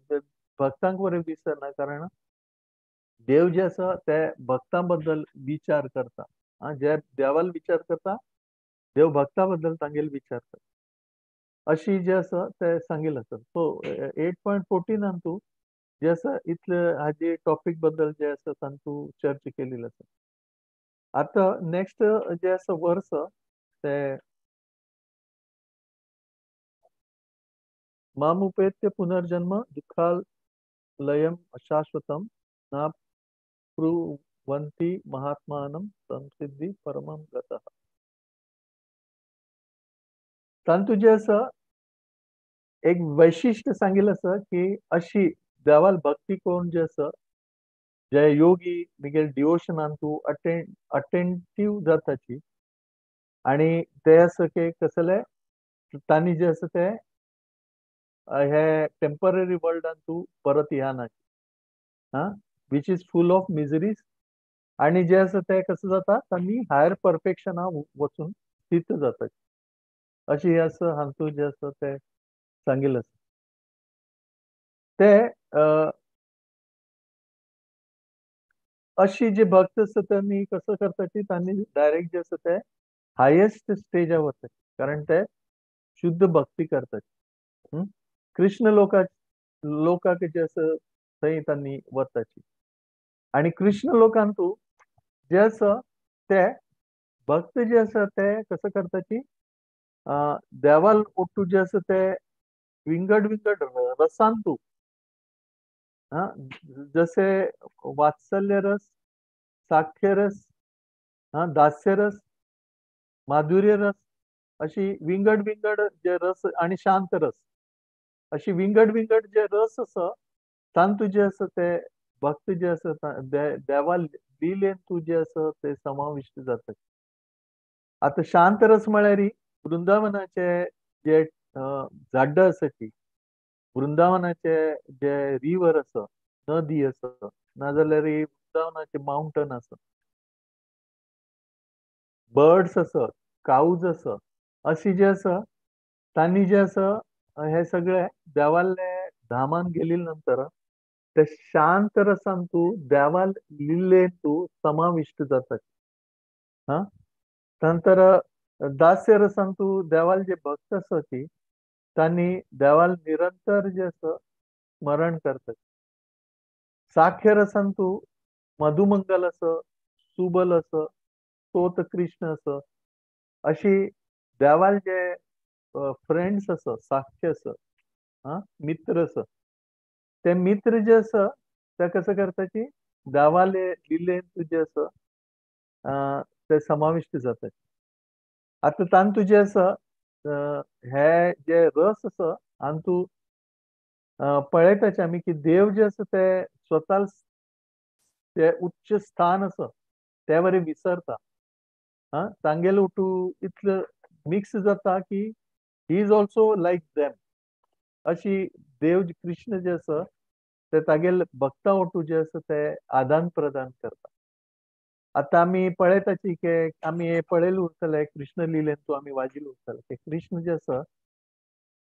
भक्तांक वरें विसरना. कारण देव जे आसा ते भक्तां बद्दल विचार करता. जे देवाल विचार करता देव भक्तां बद्दल तांगेले विचार करता. अशी जे आसा ते सांगिल्लें आसा. सो 8.14 तूं जे आसा इतलें हाजे टॉपिक बद्दल जे आसा तांतू चर्चा केलेली आसा. आता नेक्स्ट जे आसा वर्स ते मामुपेत्य पुनर्जन्म दुःखालयम अशाश्वतम ना प्रुवन्ति महात्मानं संसिद्धी परमं गतः. तांतू जे आसा एक वैशिष्ट्य सांगिल्लें आसा की अशी देवाल भक्ती करून जे आसा जे योगी मिगेल डिवोशनान तूं अटेंटिव्ह जाताची आणि ते आसा की कसले तांणी जे आसा ते हे टेम्पररी वर्ल्डान तूं परत येना which is full of miseries. आणि जे आसा ते कसं जाता तांणी हायर परफेक्शना वचून स्थित जाता. अशी आसा हातूंत जे आसा ते सांगिल्लें आसा. ते अशी जे भक्त आसा त्यांनी कसं करताची तांणी डायरेक्ट जे आसा ते हायेस्ट स्टेजार वता. कारण ते शुद्ध भक्ती करतात. कृष्ण लोकाक जे आसा थंय तांणी वताची. आणि कृष्ण लोकान तूं जे आसा ते भक्त जे आसा ते कसं करताची देवाल ओट्टू जे आसा ते विंगड विंगड रसान तूं जसे वात्सल्य रस, साख्य रस, दास्य रस, माधुर्य रस अशी विंगड विंगड जे रस आणि शांत रस अशी विंगड विंगड जे रस आसा तांतू जे आसा ते भक्त जे आसा देवाल लिलेन तूं जे आसा ते समाविष्ट जाता. आता शांत रस म्हळ्यार वृंदावनाचे जे झाड्ड आसा ती वृंदावनाचे जे रिवर आसा नदी आसा नाजाल्यार वृंदावनाचे माउंटन आसा बर्ड्स आसा काऊज आसा अशी जे आसा तांणी जे आसा हे सगळे देवाले धामान गेले नंतर ते शांत रसान तूं देवाल लिल्ले तूं समाविष्ट जाता हा नंतर दास्य रसान तूं देवाल जे भक्त आसा ती तांणी देवाल निरंतर जे आसा स्मरण करतात साख्य रसान तूं मधुमंगल आसा सुबल आसा स्तोत कृष्ण आसा अशी देवाल जे फ्रेंड्स आसा साख्य आसा मित्र आसा ते मित्र जे आसा ते कसं करता की देवाले लिलेन तुजे आसा ते समाविष्ट जातात आता तांतू जे आसा हे जे रस आसा आणि तूं पळयताचे आमी की देव जे आसा ते स्वता ते उच्च स्थान आसा ते वरे विसरता तांगेलो तूं इतलो मिक्स जाता की he is also like them अशी देव कृष्ण जे आसा ते तागेले भक्ता ओटू जे आसा ते आदान प्रदान करता आता आमी पळयताची की आमी हे पळयले उरतले कृष्ण लिलेन तूं आमी वाजिले उरतले की कृष्ण जे आसा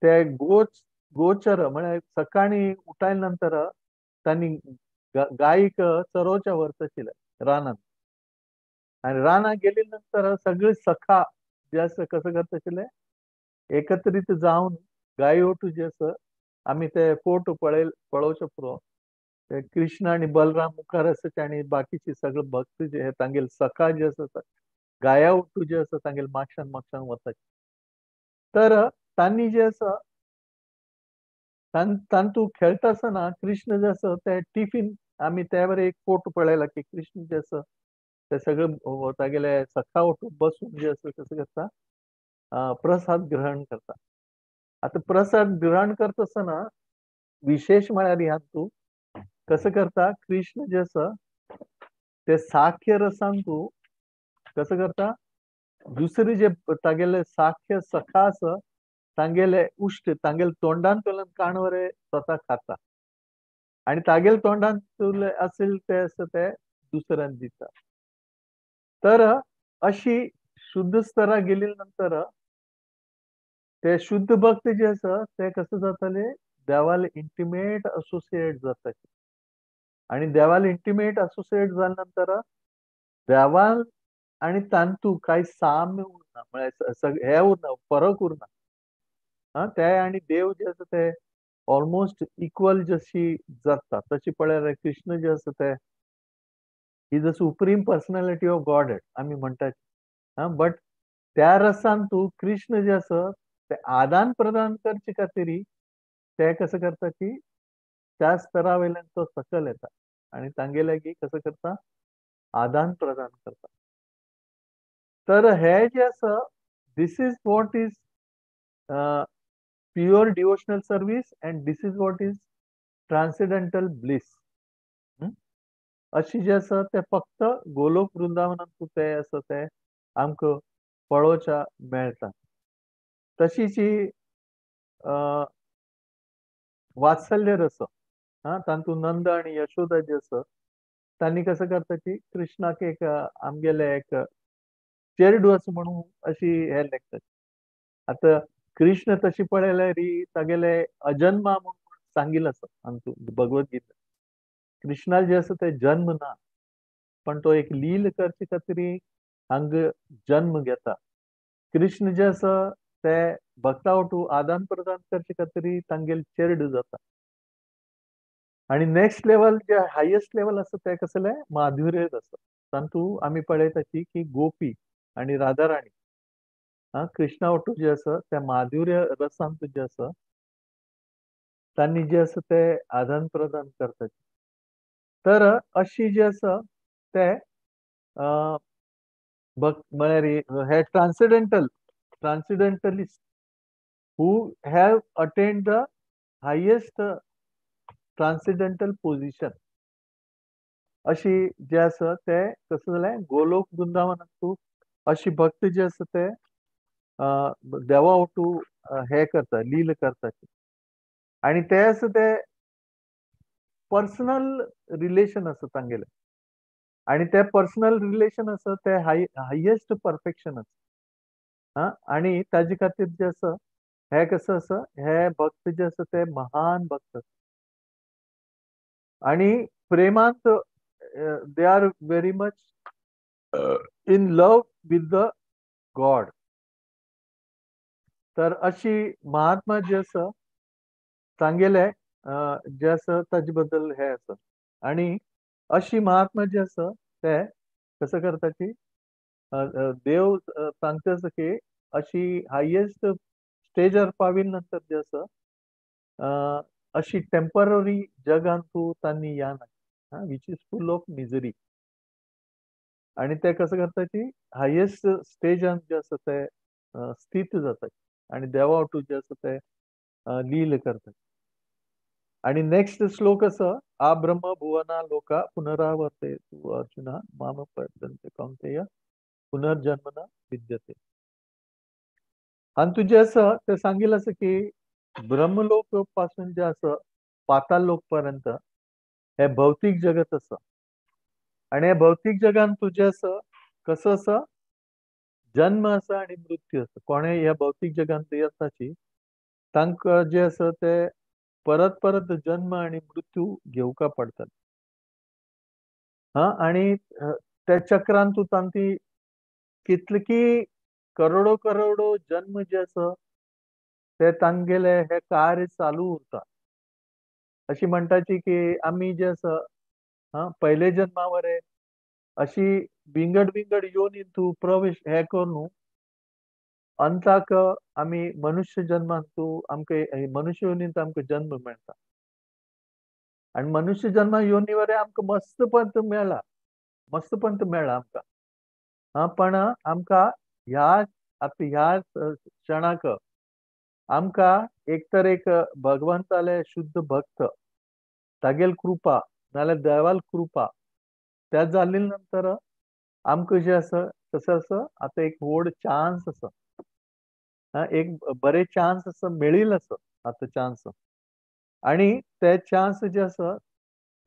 ते गोचर म्हळ्यार सकाळी उठायले नंतर तांणी गायीक चरोवच्या व्हरता रानांत आणि रानात गेले नंतर सगळे सखा जे आसा कसं करता आशिल्ले एकत्रित जावन गायी ओटू जे आसा आमी ते फोटो पळोवचे पुरो कृष्ण आणि बलराम मुखार आसात आणि बाकीचे सगळे भक्त जे तांगेले सखा जे आसा गाया ओटू जे आसा तांगेले मागशान वतात तर तांणी जे आसा तांतू खेळटा आसतना कृष्ण जे आसा ते टिफीन आमी त्या वरे एक फोटो पळयला की कृष्ण जे आसा ते सगळे तागेले सखा ओटू बसून जे आसा कसं करता प्रसाद ग्रहण करता आता प्रसाद ग्रहण करता आसतना विशेष म्हळ्यार ह्या तूं कसं करता कृष्ण जे आसा ते साख्य रसान तूं कसं करता दुसरे जे तागेले साख्य सखा आसा तांगेले उश्ट तांगेले तोंडान तुला काणवरे स्वता खाता आणि तागेले तोंडान तुले असेल ते आसा ते दुसऱ्यान दिता तर अशी शुद्ध स्तरा गेली नंतर ते शुद्ध भक्त जे आसा ते कसं जाताले देवाले इंटिमेट असोसिएट जाता आणि देवाला इंटिमेट असोसिएट झाल्यानंतर देवाल आणि तांतू काही साम्य उरना म्हणजे हे उरना फरक उरना ते आणि देव जे आसा ते ऑलमोस्ट इक्वल जशी जाता तशी पळयल्यार कृष्ण जे आसा ते he the supreme personality of god आमी म्हणटा बट त्या रसान तूं कृष्ण जे आसा ते आदान प्रदान करचे खातीर ते कसं करता की त्या स्तरा वयल्यान तो सकल येता आणि तांगेले की कसं करता आदान प्रदान करता तर हे जे आसा this is what is pure devotional service and this is what is transcendental bliss अशी जे आसा ते फक्त गोलोक वृंदावनांत ते आसा ते आमकां पळोवच्या मेळटा तशीच ही वात्सल्य रस तांतून नंद आणि यशोदा जे आसा तांणी कसं करता की कृष्णाक एक आमगेले एक चेडू असं म्हणून अशी हे लेखतात आता कृष्ण तशी पळयल्यार तागेले अजन्मा म्हणून सांगिल्लो आसा आमकां भगवद्गीता कृष्णा जे आसा ते जन्म ना पण तो एक लील करचे खातीर हांग जन्म घेता कृष्ण जे आसा ते भक्ता वटू आदान प्रदान करचे खातीर तांगेले चेडू जाता आणि नेक्स्ट लेवल जे हायेस्ट लेवल आसा ते कसले माधुर्य आसा तांतू आमी पळयताची की गोपी आणि राधाराणी कृष्णा वटू जे आसा ते माधुर्य रसांत जे आसा तांणी जे आसा ते आदान प्रदान करतात तर अशी जे आसा ते म्हळ्यार हे ट्रान्सेंडेंटलिस्ट who have attend the highest transcendental position अशी जे आसा ते कसं जालें गोलोक वृंदावनांत अशी भक्त जे आसा ते देवा वटू हे करता लील करताची आणि ते असं ते पर्सनल रिलेशन असं तांगेले आणि ते पर्सनल रिलेशन असं ते हायेस्ट परफेक्शन असं हा आणि ताजे खातीर जे असं हे कसं असं हे भक्त जे असं ते महान भक्त आणि प्रेमांत they are very much in love with the god तर अशी महात्मा जे असं सांगेले जे असं ताजे बद्दल हे असं आणि अशी महात्मा जे असं ते कसं करता की देव सांगता असं की अशी हायेस्ट स्टेजर पाविल नंतर जे असं अशी टेम्पररी जगान तू तांणी या ना which is full of misery आणि ते कसं करता की हायेस्ट स्टेजान जे असं ते स्थित जातात आणि देवा वाटू जे असं ते लील करतात आणि नेक्स्ट श्लोक असं आ ब्रह्म भुवना लोका पुनरावर्ते तू अर्जुना माम पद्यन्ते कौंतेय पुनर्जन्मना विद्यते आणि तुझे असं ते सांगेल असं की ब्रह्मलोक पासून जे असं पाताल लोक पर्यंत हे भौतिक जगत असं आणि हे भौतिक जगान तुझे असं कसं असं जन्म असं आणि मृत्यू असं कोणे ह्या भौतिक जगांत येताची तांकां जे असं ते परत परत जन्म आणि मृत्यू घेवका पडतात हा आणि त्या चक्रांतू तांती कितलीकी करोडो करोडो जन्म जे असं ते तांगेले हे कार्य चालू उरता अशी म्हणटाची की आम्ही जे असं पहिले जन्मावरे अशी विंगड विंगड येवन तू प्रवेश हे करून अंताक आम्ही मनुष्य जन्मांतू आमकां मनुष्य योनींत आमकां जन्म मेळटा आणि मनुष्य जन्म योनीवरे आमकां मस्तपंत मेळ्ळा मस्तपंत मेळ्ळा आमकां पण आमकां ह्या आता ह्या क्षणाक आमकां एक तर एक भगवंताले शुद्ध भक्त तागेल कृपा नाल्यार देवाल कृपा त्या जाल्ले नंतर आमकां जे असं कसं असं आता एक व्हड चान्स आसा एक बरे चान्स असं मेळील असं आता चान्स आणि ते चान्स जे असं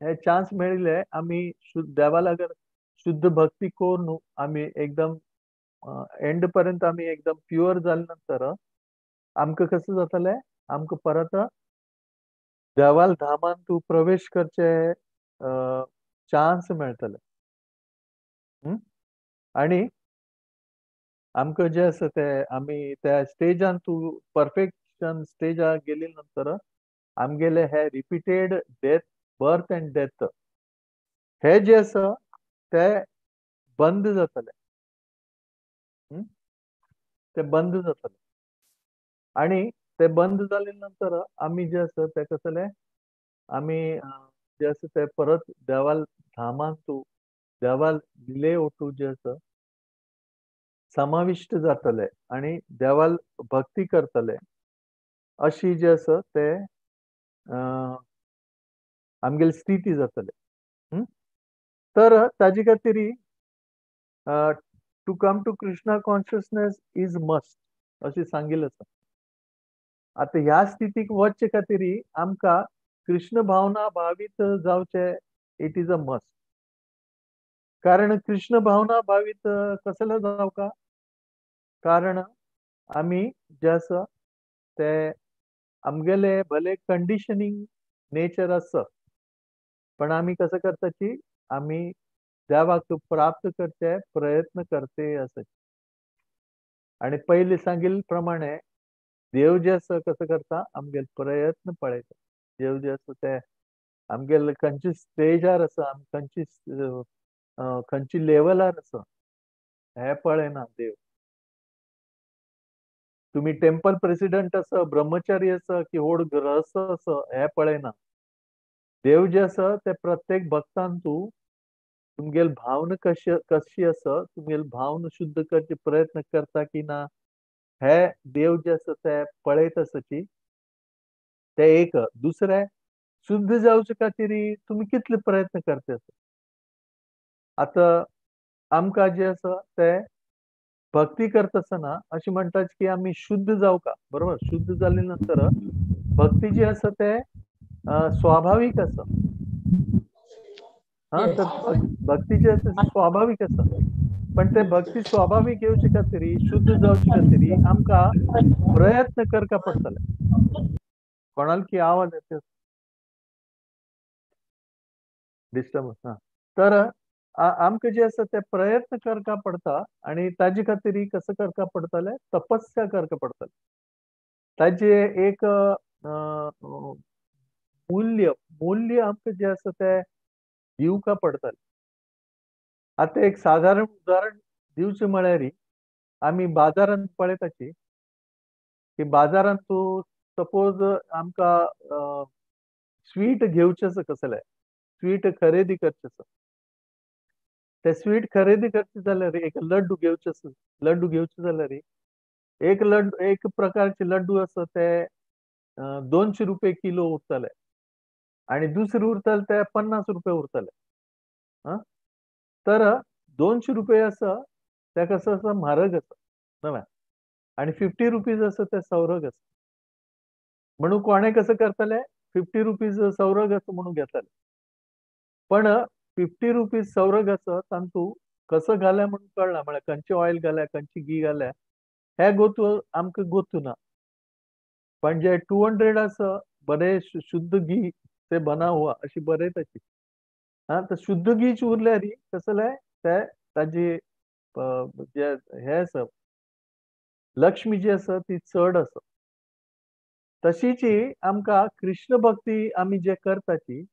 हे चान्स मेळिल्ले आमी देवा लागीं शुद्ध भक्ती करून आमी एकदम एंड पर्यंत आमी एकदम प्युअर जाले नंतर आमकां कसं जातलें आमकां परत देवाल धामान तूं प्रवेश करचे चान्स मेळटले आणि आमकां जे आसा ते आमी त्या स्टेजान तूं परफेक्शन स्टेजाक गेली नंतर आमगेले हे repeated death birth end death हे जे आसा ते बंद जातले ते बंद जातले आणि ते बंद जाले नंतर आमी जे आसा ते कसले आमी जे आसा ते परत देवाल धामान तूं देवाल विले ओटू जे आसा समाविष्ट जातले आणि देवाल भक्ती करतले अशी जे आसा ते आमगेली स्थिती जातले तर ताजे खातीर to come to Krishna consciousness is must अशें सांगिल्लें आसा आता ह्या स्थितीक वचचे खातीर आमकां कृष्ण भावना भावीत जावचे इट इज अ मस्ट कारण कृष्ण भावना भावीत कसले जावका कारण आमी जे आसा ते आमगेले भले कंडिशनिंग नेचर आसा पण आमी कसं करता की आमी देवाक प्राप्त करचे प्रयत्न करते असं आणि पहिले सांगिल्ले प्रमाणे देव जे आसा कसं करता आमगेले प्रयत्न पळयता देव जे आसा ते आमगेले खंयचे स्टेजार आसा आमी खंयची लेवलार आसा हे पळयना देव तुम्ही टेम्पल प्रेसिडेंट आसा ब्रह्मचारी आसा की व्हड ग्रहस्थ आसा हे पळयना देव जे आसा ते प्रत्येक भक्तान तूं तुमगेली भावना कशी आसा तुमगेली भावना शुद्ध करचे प्रयत्न करता की ना हे देव जे आसा ते पळयत आसची ते एक दुसरे शुद्ध जावचे खातीर तुमी कितले प्रयत्न करता आता आमकां जे आसा ते भक्ती करत असताना अशी म्हणतात की आम्ही शुद्ध जाऊ का, बरोबर? शुद्ध झाल्यानंतर भक्ती जी असं ते स्वाभाविक असं. हा, तर भक्ती जी असं स्वाभाविक असं. पण ते भक्ती स्वाभाविक येऊची खातीर, शुद्ध जावची खातीर आमका प्रयत्न करका पडतले. कोणाला की आवाज येते डिस्टर्बन्स? हा, तर आमकां जे आसा ते प्रयत्न करका पडता आणि ताजे खातीर कसं करका पडतले, तपस्या करका पडतले. ताजे एक मूल्य मूल्य आमकां जे आसा ते दिवका पडतले. आता एक साधारण उदाहरण दिवचें म्हळ्यार आमी बाजारांत पळयताची की बाजारांत तूं सपोज आमकां स्वीट घेवचें आसा कसलें, स्वीट खरेदी करचें आसा. ते स्वीट खरेदी करचें जाल्यार एक लड्डू घेवचें आसा, लड्डू घेवचें जाल्यार एक लड्डू, एक प्रकारचे लड्डू आसा ते ₹200 किलो उरतले आणि दुसरे उरतले ते ₹50 उरतले. आं, तर ₹200 आसा ते कसं आसा म्हारग आसा, नव्हे, आणि ₹50 आसा ते सौरग आसा. म्हणून कोणें कसं करतले, ₹50 सौरग आसा म्हणून घेतले. पण ₹50 सौरग आसा तांतूं कसं घाल्या म्हणून कळना, म्हळ्यार खंयचे ऑयल घाल्या, खंयची घी घाल्या हे गोतू आमकां गोतू ना. पण जे 200 आसा बरे शुद्ध घी से बना हुआ अशी बरयताची. हा, तर शुद्ध घीच उरल्यार कसले ते ताजी जे हे आसा लक्ष्मी जी आसा ती चड आसा. तशीच आमकां कृष्ण भक्ती आमी जे करताची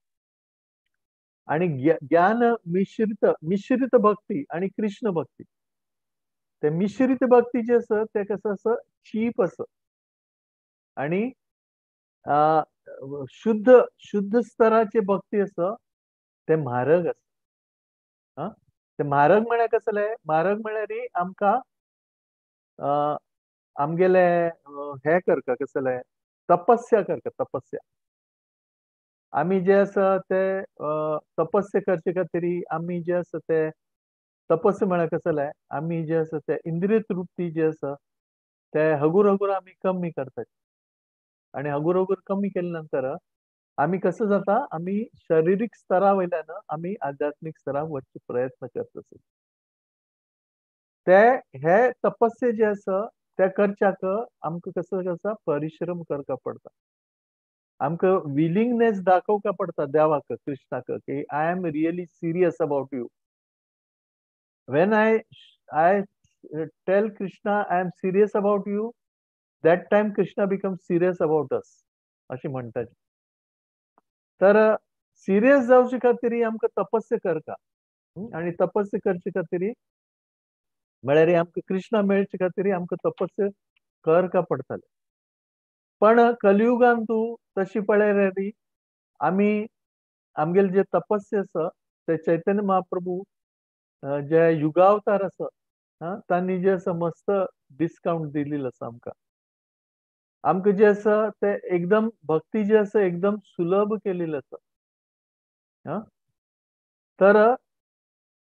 आणि ज्ञान मिश्रित भक्ती आणि कृष्ण भक्ती, ते मिश्रित भक्ती जे आसा ते कसं आसा चीप आसा आणि शुद्ध शुद्ध स्तराचे भक्ती आसा ते म्हारग आसा. हा, ते म्हारग म्हळ्यार कसले, म्हारग म्हळ्यार आमकां आमगेले हे करता कसले तपस्या करता, तपस्या. आमी जे आसा ते तपस्या करचे खातीर आमी जे आसा ते तपस्या म्हळ्यार कसले, आमी जे आसा ते इंद्रिय तृप्ती जे आसा ते हगूर हगूर आमी कमी करतात. आणि हगूर हगूर कमी केल्या नंतर आमी कसं जाता, आमी शारिरीक स्तरा वयल्यान आमी आध्यात्मिक स्तराक वचचे प्रयत्न करता. ते हे तपस्या जे आसा ते करच्याक आमकां कसं आसा परिश्रम करचा पडटा. आमकां विलिंगनेस दाखोवचा पडटा देवाक, कृष्णाक, की I am really serious about you. When I tell Krishna I am serious about you, that time Krishna becomes serious about us, अशी म्हणतात. तर सिरियस जावचे खातीर आमकां तपस्या करता आणि तपस्या करचे खातीर म्हळ्यार आमकां कृष्ण मेळचे खातीर आमकां तपस्या करका पडटले. पण कलियुगांत तूं तशी पळयल्यार आमी आमगेले जे तपस्या आसा ते चैतन्य महाप्रभू जे युगावतार आसा तांणी जे आसा मस्त डिस्काउंट दिलेलो आसा आमकां. आमकां जे आसा ते एकदम भक्ती जी आसा एकदम सुलभ केलेली आसा. तर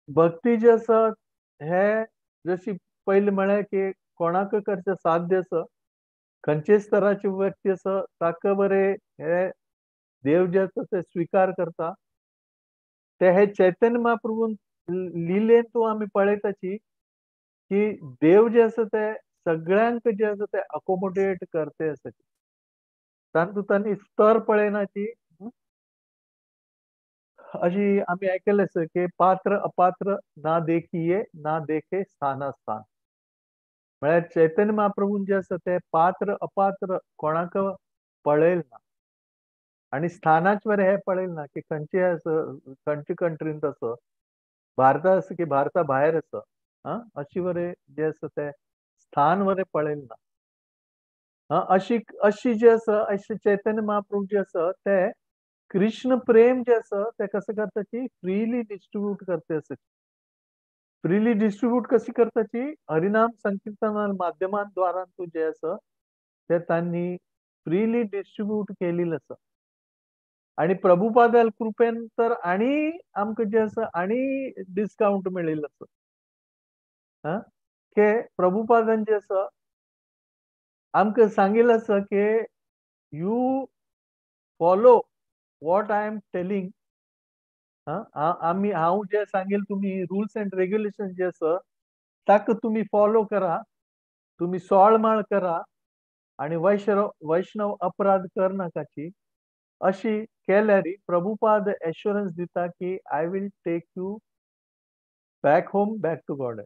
भक्ती जी आसा हे जशी पयलीं म्हळ्यार की कोणाक करचें साध्य आसा, खंयचे स्तराचे व्यक्ती आसा ताका बरे हे देव जे आसा ते स्विकार करता. ते हे चैतन्य महाप्रभून लिलेंतूं आमी पळयताची की देव जे आसा ते सगळ्यांक जे आसा ते अकोमोडेट करते आसा. तांतूं तांणी स्तर पळयनाची. अशी आमी आयकल्लें आसा की पात्र अपात्र ना देखिये ना देखे स्थानास्थान. म्हळ्यार चैतन्य महाप्रभून जे आसा ते पात्र अपात्र कोणाक पळयल ना आणि स्थानाचे वरे हे पळयल ना की खंयचे आसा, खंयचे कंट्रींत आसा, भारता आसा की भारता भायर आसा, अशी वरे जे आसा ते स्थान वरे पळयल ना. अशी जे आसा अशे चैतन्य महाप्रभू जे आसा ते कृष्ण प्रेम जे आसा ते कसं करताची फ्रीली डिस्ट्रीब्यूट करते आसा. फ्रीली डिस्ट्रीब्यूट कशी करताची, हरिनाम संकीर्तना माध्यमांद्वारांतूं जे आसा ते तांणी फ्रीली डिस्ट्रीब्यूट केलेलें आसा. आणि प्रभुपादाल कृपेन तर आनी आमकां जे आसा आनी डिस्काउंट मेळिल्लो आसा. के प्रभुपादान जे आसा आमकां सांगिल्लें आसा की you follow what I am telling. हांव जे सांगेल तुम्ही रुल्स अँड रेग्युलेशन जे आसा ताका तुम्ही फॉलो करा. तुम्ही सोळमाळ करा आणि वैष्णव अपराध करनाकाची अशी केल्यार प्रभुपाद एश्युरन्स दिता की I will take you back home, back to God.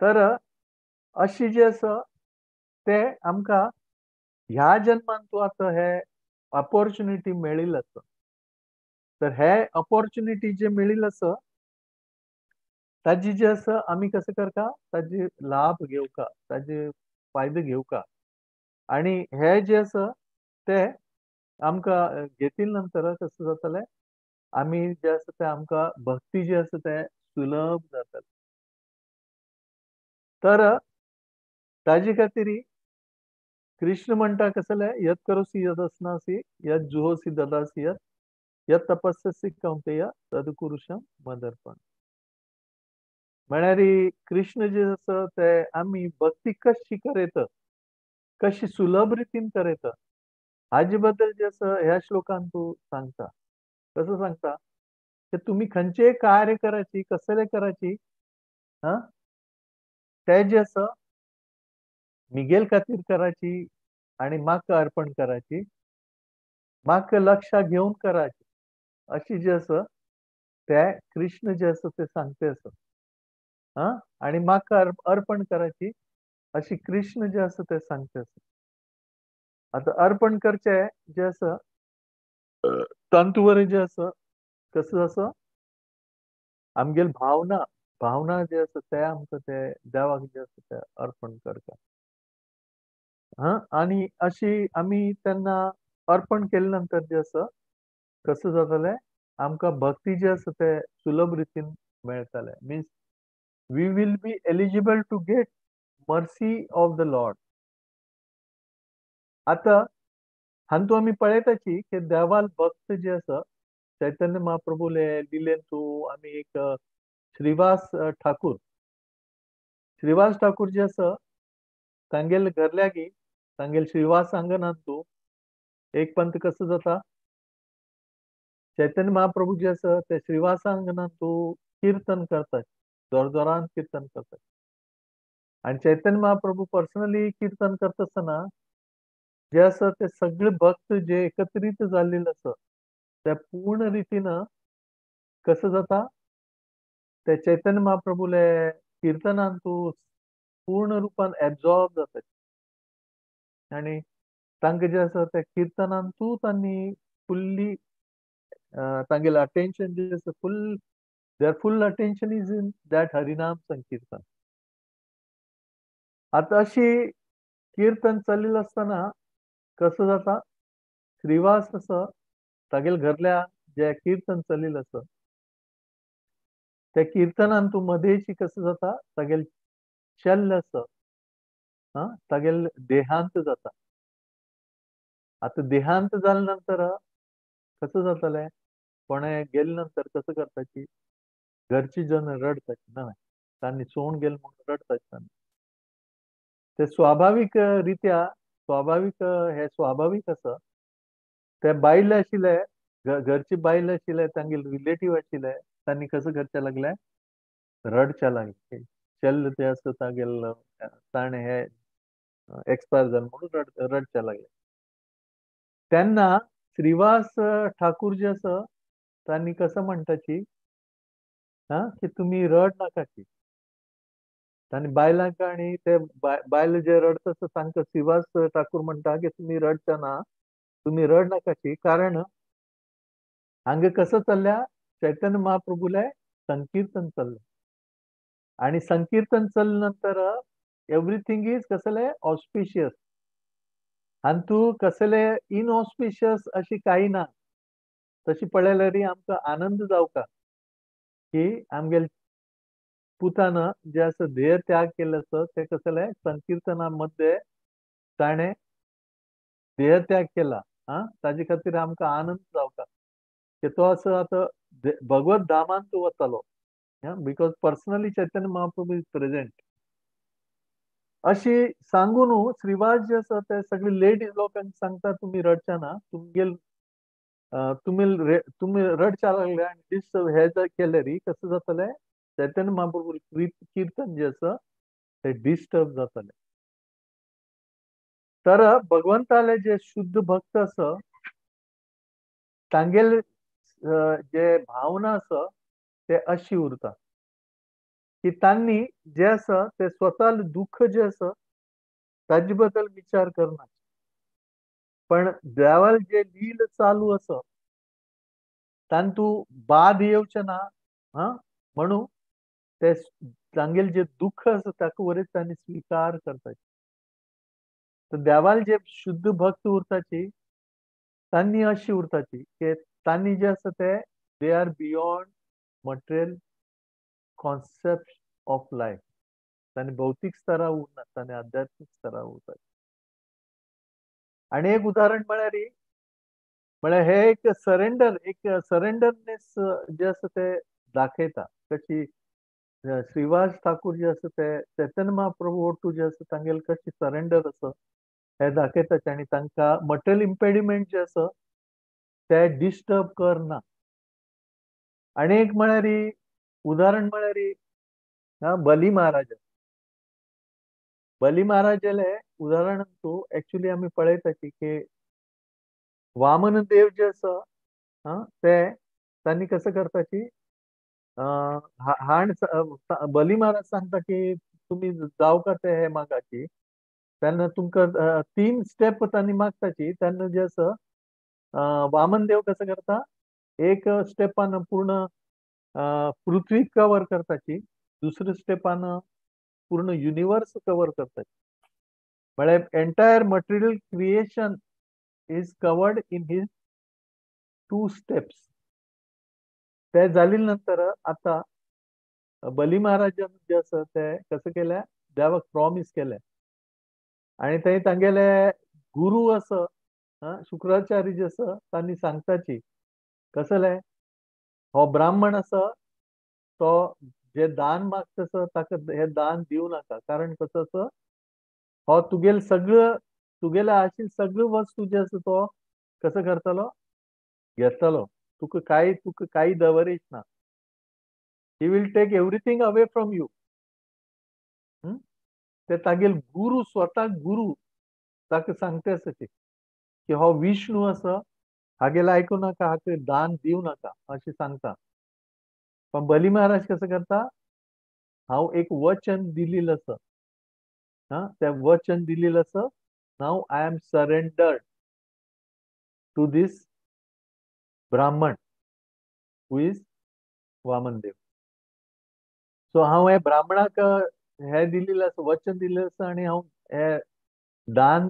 तर अशी जे आसा ते आमकां ह्या जन्मान तूं आतां हे ऑपॉर्च्युनिटी मेळिल्लो आसा. तर हे ऑपॉर्च्युनिटी जे मेळिल्लो आसा ताजी जे आसा आमी कशें करता ताजे लाभ घेवका, ताजे फायदो घेवका. आणि हे जे आसा ते आमकां घेतिल्ले नंतर कसं जातलें आमी जे आसा ते आमकां भक्ती जी आसा ते सुलभ जातले. तर ताजे खातीर कृष्ण म्हणटा कसले यत करोसी यदस्नासी यत जुहोसी ददासी यत तपस्यसी कौंतेय तदकुरुषम मदर्पण. म्हळ्यार कृष्ण जे आसा ते आमी भक्ती कशी करयता, कशी सुलभ रितीन करयता हाजे बद्दल जे आसा ह्या श्लोकान तूं सांगता. कसं सांगता की तुम्ही खंयचेय कार्य कराची, कसले कराची ते जे आसा मिगेल खातीर कराची आणि म्हाका अर्पण कराची, म्हाका लक्षात घेवन कराची अशी जे आसा ते कृष्ण जे आसा ते सांगते आसा. आणि म्हाका अर्पण कराची अशी कृष्ण जे आसा ते सांगते आसा. आता अर्पण करचे जे आसा तांतूवर जे आसा कसं आसा आमगेल भावना जे आसा ते आमकां ते देवाक जे आसा ते अर्पण करता. आणि अशी आमी तेन्ना अर्पण केले नंतर जे आसा कसं जातलें आमकां भक्ती जे आसा ते सुलभ रितीन मेळटले. Means we will be eligible to get mercy of the lord. आता हातूंत आमी पळयताची की देवाल भक्त जे आसा चैतन्य महाप्रभूले लिलेन तूं आमी एक श्रीवास ठाकूर जे आसा तांगेल घरल्यागी तांगेल श्रीवास आंगणात तूं एक पंत कसं जाता चैतन्य महाप्रभू जे आसा ते श्रीवास आंगणात तूं कीर्तन करतात, जोरजोरान कीर्तन करतात. आणि चैतन्य महाप्रभू पर्सनली कीर्तन करता आसतना जे आसा ते सगळे भक्त जे एकत्रित जाल्लेले आसा ते पूर्ण रितीन कसं जाता ते चैतन्य महाप्रभूले कीर्तनान तूं पूर्ण रुपान एब्झॉर्ब जाता. आणि तांकां जे आसा ते कीर्तनान तूं तांणी फुल्ली तांगेलें अटेन्शन जे आसा there full attention is in that harinam sankirtan. आता अशी कीर्तन चलिल्लें आसतना कसं जाता श्रीवास आसा तागेल घरल्या जे कीर्तन चलिल्लें आसा त्या कीर्तनान तूं मदेची कसं जाता तागेल शल्य आसा तागेल देहांत जाता. आता देहांत जाले नंतर कसं जातलें कोणे गेले नंतर कसं करताची घरची जन रडताची ना तांणी सोडून गेले म्हणून रडताची. ते स्वाभाविक रित्या स्वाभाविक आसा. ते बायल आशिल्ले घरची बायल आशिल्ले तांगेल रिलेटिव्ह आशिल्ले तांणी कसं करचे लागले रडचे लागले. शल्य जे आसा तागेल ताणें हे एक्सपायर जालें म्हणून रडचे लागले. तेन्ना श्रीवास ठाकूर जे आसा तांणी कसं म्हणटाची की तुमी रड नाकाची. तांणी बायलांक आनी ते बायल जे रडता आसा तांकां श्रीवास ठाकूर म्हणटा की तुमी रडचे ना, तुमी रड नाकाची. कारण हांगा कसं चल्ल्या चैतन्य महाप्रभूले संकीर्तन चल्लें. आणि संकीर्तन चल्ले नंतर एव्हरीथिंग इज कसले ऑस्पिशियस. हातूंत कसले इनऑस्पिशियस अशी काही ना. तशी पळयल्यार आमकां आनंद जावका की आमगेल पुतान जे आसा देह त्याग केल्लो आसा ते कसले संकीर्तना मध्ये ताणें देह त्याग केला. ताजे खातीर आमकां आनंद जावका की तो असो आतां भगवत धामान तूं वतलो. Because personally Chaitanya Mahaprabhu is present अशी सांगून श्रीवास जे आसा ते सगळे लेडीज लोकांक सांगता तुम्ही रडच्याना तुम्ही रडच्या लागले आणि डिस्टर्ब हे जर केले री कसं जातले चैतन्य महाप्रभू कीर्तन जे आसा ते डिस्टर्ब जातले तर भगवंताले जे शुद्ध भक्त आसा तांगेल जे भावना आसा ते अशी उरता की त्यांनी जे आसा ते स्वतःला दुःख जे आसा ताजे बद्दल विचार करना पण देवाल जे लील चालू आसा तांतू बाद येवचे ना म्हणून ते तांगेल जे दुःख आसा ताका वरच तांणी स्वीकार करता तर देवाल जे शुद्ध भक्त उरताची तांणी अशी उरताची की तांणी जे आसा ते they are beyond material concept of life तांणी भौतिक स्तरा उरनात तांणी आध्यात्मिक स्तरा उरतात आणि एक उदाहरण म्हळ्यार हे एक सरेंडरनेस जे आसा ते दाखयता कशी श्रीवास ठाकूर जे आसा ते चैतन्य महाप्रभू ओटू जे आसा तांगेल कशी सरेंडर आसा हे दाखयता आनी तांकां मटेरियल इम्पेडिमेंट जे आसा ते डिस्टर्ब करना आनी एक म्हळ्यार उदाहरण म्हळ्यार बली महाराजाले उदाहरण तू एक्चुअली आमी पळयताची की वामन देव जे आसा ते तांणी कसं करताची हाण बली महाराज सांगता की तुम्ही जावका ते हे मागाची तेन्ना तुमकां 3 स्टेप तांणी मागताची तेन्ना जे आसा वामन देव कसं करता एक स्टेपान पूर्ण पृथ्वी कवर करताची दुसऱ्या स्टेपान पूर्ण युनिवर्स कवर करताची म्हळ्यार entire material creation is covered in his 2 steps ते जाली नंतर आता बली महाराजान जे आसा ते कसं केल्या देवाक प्रॉमिस केल्या आणि थंय तांगेले गुरु आसा शुक्राचार्य जे आसा तांणी सांगताची कसले हो ब्राह्मण आसा तो जे दान मागता आसा ताका हे दान दिवं नाका कारण कसो आसा हो तुगेले आशील सगळे वस्तू जे आसा तो कसं करतलो घेतलो तुका काही दवरीच ना he will take everything away from you ते तागेल गुरु स्वतः गुरु ताका सांगता आसाची की हो विष्णू आसा हागेले आयकू नाका हाका दान दिवं नाका अशें सांगता पण बली महाराज कसं करता हांव एक वचन दिलेलं आसा ते वचन दिलेलं आसा now I am surrendered to this Brahmin who is Vamana Dev so हांव हे ब्राह्मणाक हे दिलेलं आसा वचन दिलेलं आसा आनी हांव हे दान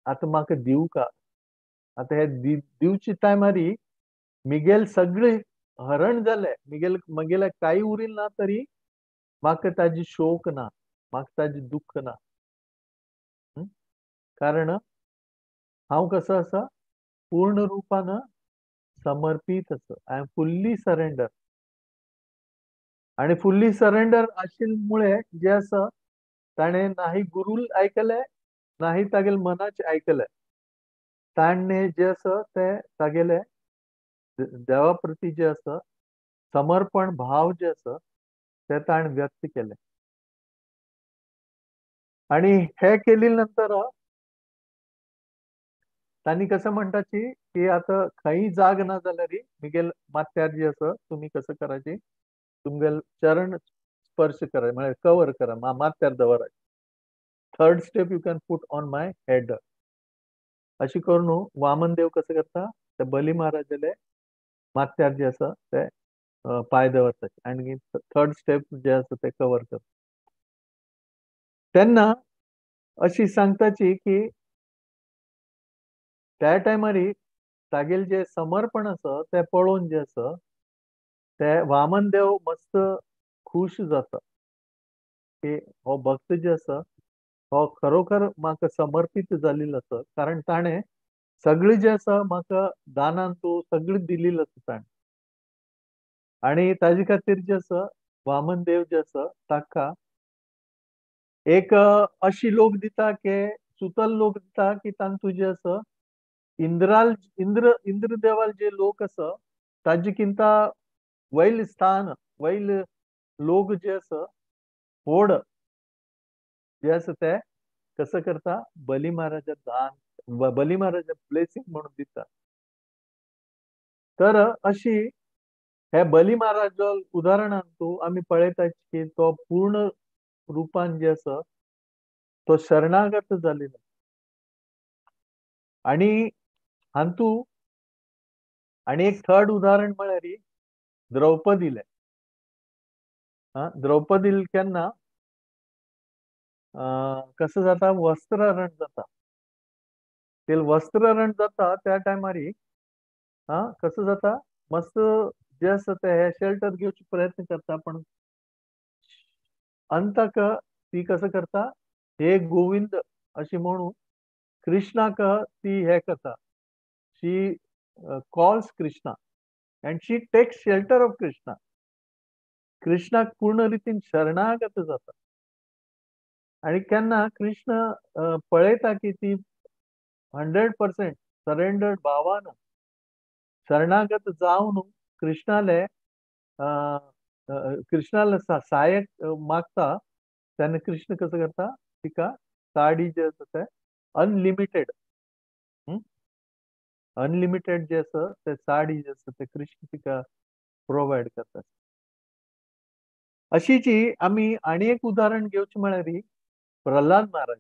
आता म्हाका दिवं का आता हे दिवचे टायमार मिगेल सगळे हरण जाले मगेले काही उरील ना तरी म्हाका ताजी शोक ना म्हाका ताजी दुःख ना कारण हांव कसो आसा पूर्ण रूपान समर्पित आसा आय एम फुल्ली सरेंडर आणि फुल्ली सरेंडर आशिल्ले जे आसा ताणे नाही गुरुल आयकले नाही तागेले मनाचे आयकले ताणे जे आसा ते तागेले देवा प्रती जे आसा समर्पण भाव जे आसा ते ताण व्यक्त केले आणि हे केले नंतर तांणी कसं म्हणटाची की आता खंय जाग ना जाल्यार मिगेल माथ्यार जे आसा तुम्ही कसं करायची तुमगेल चरण स्पर्श करा म्हणजे कवर करा माथ्यार दवराची third step you can put on my head अशी करून वामन देव कसं करता ते बली महाराजाले माथ्यार जे आसा ते पाय दवरताचे आणि थर्ड स्टेप जे आसा ते कवर करता तेन्ना अशी सांगताची की त्या टायमार तागेल जे समर्पण आसा ते पळोवन जे आसा ते वामन देव मस्त खुश जाता की हो भक्त जे आसा हो खरोखर म्हाका समर्पित जाल्लो आसा कारण ताणे सगळे जे आसा म्हाका दानान तू सगळे दिलेलं आसा ताणे आणि ताजे खातीर जे आसा वामन देव जे आसा ताका एक अशी लोक दिता के सुतल लोक दिता की तांतू जे आसा इंद्र देवाल जे लोक आसा ताजे किंता वैल स्थान वैल लोक जे आसा व्हड जे आसा ते कसं करता बली महाराजा दान बली महाराजा ब्लेसिंग म्हणून दिता. तर अशी हे बली महाराज उदाहरणान तू आम्ही पळयता की तो पूर्ण रुपान जे आसा तो शरणागत जालेलो आणि हांतू आणि एक थर्ड उदाहरण म्हळ्यार द्रौपदीले द्रौपदील केन्ना कसं जाता वस्त्रहरण जाता ते वस्त्रहरण जाता त्या टायमार कसं जाता मस्त जे आसा ते हे शेल्टर घेवचे प्रयत्न करता पण अंतक ती कसं करता हे गोविंद अशी म्हणून कृष्णाक ती हे करता she calls Krishna and she takes shelter of Krishna. कृष्णाक पूर्ण रितीन शरणागत जाता आणि केन्ना कृष्ण पळयता की ती 100% सरेंडर्ड भावान शरणागत जावन कृष्णाले कृष्णाला सहाय्यक मागता तेन्ना कृष्ण कसं करता तिका साडी जे आसा ते अनलिमिटेड अनलिमिटेड जे आसा ते साडी जे आसा ते कृष्ण तिका प्रोवाइड करता. अशीच आमी आनी एक उदाहरण घेवचें म्हळ्यार प्रल्हाद महाराज.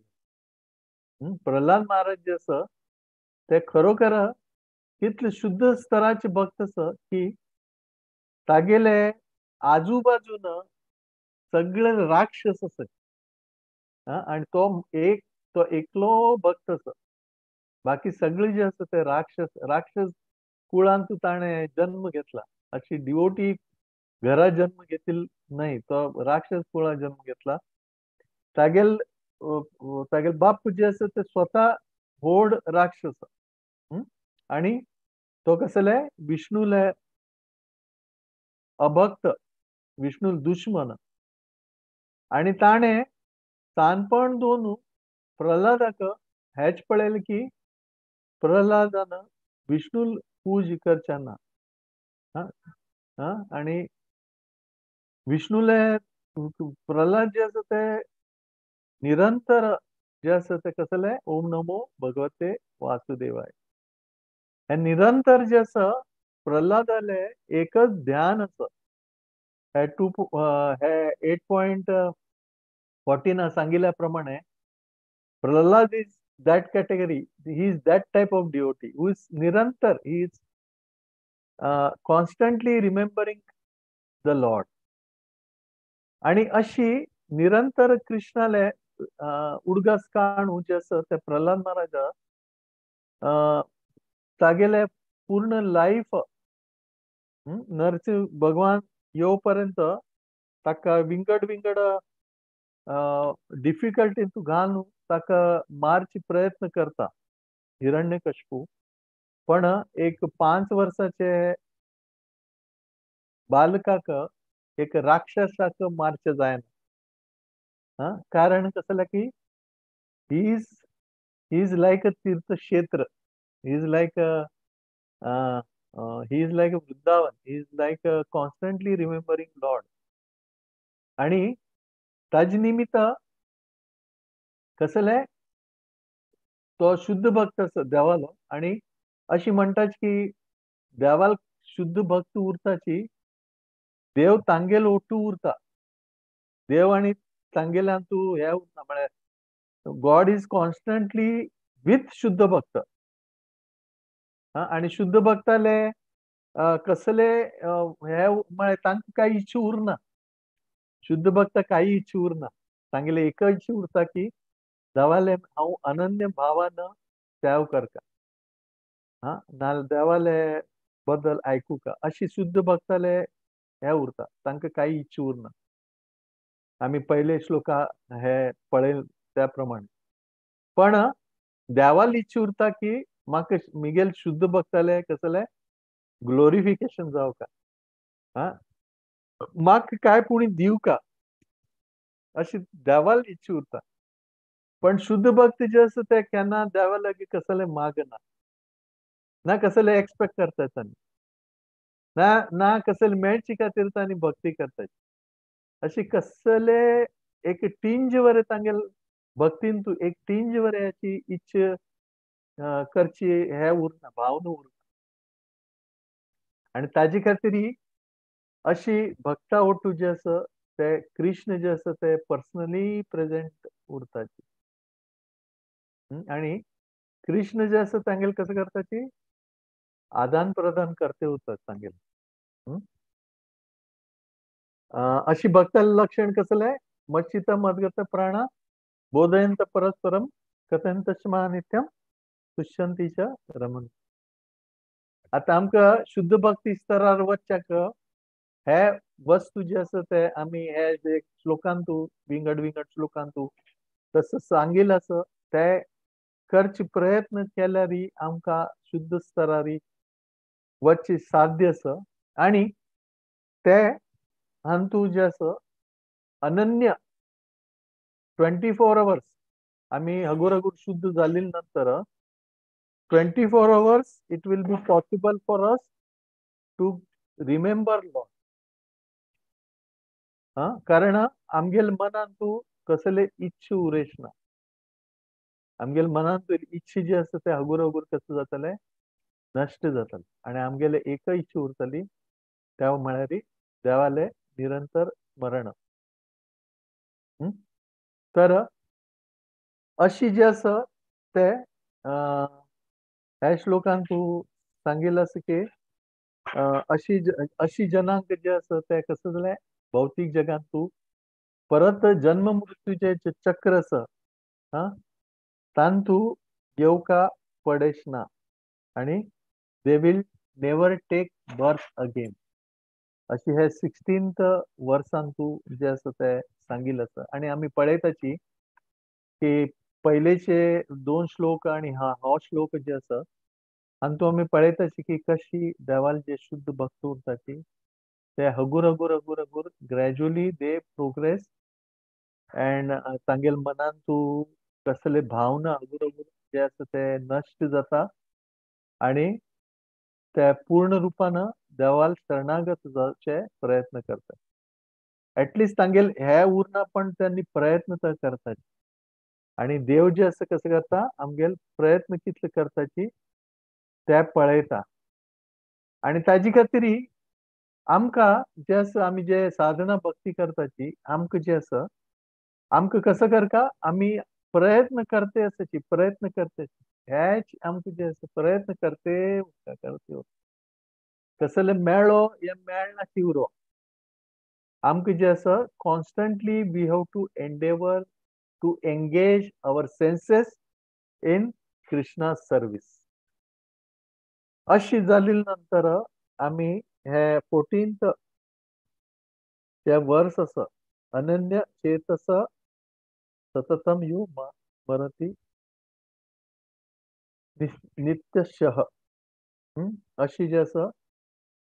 प्रल्हाद महाराज जे आसा ते खरोखर कितले शुद्ध स्तराचे भक्त आसा की तागेले आजूबाजून सगळे राक्षस आसात आणि तो एकलो भक्त आसा बाकी सगळे जे आसा ते राक्षस कुळांतू ताणे जन्म घेतला अशी डिवोटी घरा जन्म घेतील नाही तो राक्षस कुळा जन्म घेतला. तागेल बाप जे आसा ते स्वतः व्हड राक्षस आणि तो कसले विष्णूले अभक्त विष्णू दुश्मन आणि ताणे सानपण दोन प्रल्हादाक हेच पळयलें की प्रल्हादान विष्णू पूज करचेना आणि विष्णूले प्रल्हाद जे आसा ते निरंतर जे आसा ते कसले ओम नमो भगवते वासुदेवाय हे निरंतर जे आसा प्रल्हादाले एकच ध्यान आसा हे 8.14 सांगिल्ल्या प्रमाणे Pralhad is that category. He is that type of devotee who is nirantar. He is constantly remembering the Lord. आणि अशी निरंतर कृष्णाले उडगास काणू जे आसा ते प्रल्हाद महाराजा तागेले पूर्ण लाईफ नरसिंह भगवान येवपर्यंत ताका विंगड डिफिकल्टी घालून ताका मारची प्रयत्न करता हिरण्यकश्यपू पण एक 5 वर्षाचे बालकाक एक राक्षसाक मारचे जायना कारण कसले की ही इज लायक अ तीर्थक्षेत्र he is like Vrindavan he is like constantly remembering Lord आणि ताजे निमित्त कसले तो शुद्ध भक्त आसा देवालो आणि अशी म्हणटात की देवाल शुद्ध भक्त उरताची देव तांगेल ओटू उरता देव आणि तांगेल्यान तू हे उरता म्हळ्यार गॉड इज कॉन्स्टंटली विथ शुद्ध भक्त आणि शुद्ध भक्ताले कसले हे म्हळ्यार तांकां काही इच्छा उरना शुद्ध भक्त काही इच्छा उरना तांगेले एक इच्छा उरता की देवाले हांव अनन्य भावान सेव करता नाल्यार देवाले बद्दल आयकुका अशी शुद्ध भक्ताले हे उरता तांकां काही इच्छा उरना आमी पयले श्लोका हे पळय त्या प्रमाणे पण देवाली इच्छा उरता की म्हाका मिगेल शुद्ध भक्ताले कसले ग्लोरिफिकेशन जावका म्हाका काय पुणी दिव का अशी देवाल इच्छा उरता. पण शुद्ध भक्त जे असं ते केन्ना देवा लागी कसले मागना ना कसले एक्सपेक्ट करता तांणी ना ना कसले मेळची खातीर तांणी भक्ती करता अशी कसले एक टिंज वरे तांगेल भक्तीन तू एक टिंज वरे याची इच्छा करची हे उरना भावना उरना आणि ताजे खातीर अशी भक्ता ओटू जे असं ते कृष्ण जे असं ते पर्सनली प्रेझेंट उरताची आणि कृष्ण जे असं तांगेल कसं करताची आदान प्रदान करते उरतात तांगेल अशी भक्ताला लक्षण कसलं मच्चित मद्गत प्राण बोधयंत परस्परम कथयंत नित्यम सुशांतीच्या रमण. आता आमकां शुद्ध भक्ती स्तरार वचच्याक हे वस्तू जे आसा ते आमी हे जे श्लोकांतू विंगड विंगड श्लोकांतू तसं सांगिल आसा ते करचे प्रयत्न केल्यार आमकां शुद्ध स्तरार वचचे साध्य आसा आणि ते हांतू जे आसा अनन्य 24 hours आम्ही हगूर हगूर शुद्ध जाल्ले नंतर 24 hours it will be possible for us to remember Lord. कारण आमगेल मनान तू कसले इच्छा उरेश ना आमगेल मनान तू इच्छा जी आसा ते हगूर हगूर कसं जातले नष्ट जातले आणि आमगेले एक इच्छा उरतली त्या म्हळ्यार देवाले निरंतर स्मरण. तर अशी जे आसा ते ह्या श्लोकान तू सांगिल्लें आसा की अशी जनांक जे आसा ते कसं जालें भौतीक जगांत तू परत जन्म मृत्यूचे जे चक्र आसा तान तू येवका पडेश ना आणि they will never take birth again अशी हे 16th वर्सान तू जे आसा ते सांगिल्लें आसा. आणि आमी पळयताची की पयलेचे 2 श्लोक आणि हो श्लोक जे आसा हातूंत आमी पळयताची की कशी देवाल जे शुद्ध भक्त उरताची ते हगूर हगूर हगूर हगूर ग्रॅज्युअली दे प्रोग्रेस अँड तांगेल मनान तू कसले भावना हगूर हगूर जे आसा ते नष्ट जाता आणि ते पूर्ण रूपान देवाल शरणागत जावचे प्रयत्न करतात. ऍटलिस्ट तांगेल हे उरना पण त्यांनी प्रयत्न तर करतात आणि देव जे असं कसं करता आमगेल प्रयत्न कितले करताची ते पळयता आणि ताजे खातीर आमकां जे आसा आमी जे साधना भक्ती करताची आमकां जे आसा आमकां कसं करता आमी प्रयत्न करते आसाची प्रयत्न करते हेच आमकां जे आसा प्रयत्न करते करते कसले मेळ्ळो या मेळना शिवरो आमकां जे आसा constantly we have to endeavour to engage our senses in Krishna service. अशी जाल्ले नंतर आमी हे 14th जे वर्स आसा अनन्य चेतस सततम यू मरती नित्यशः अशी जे आसा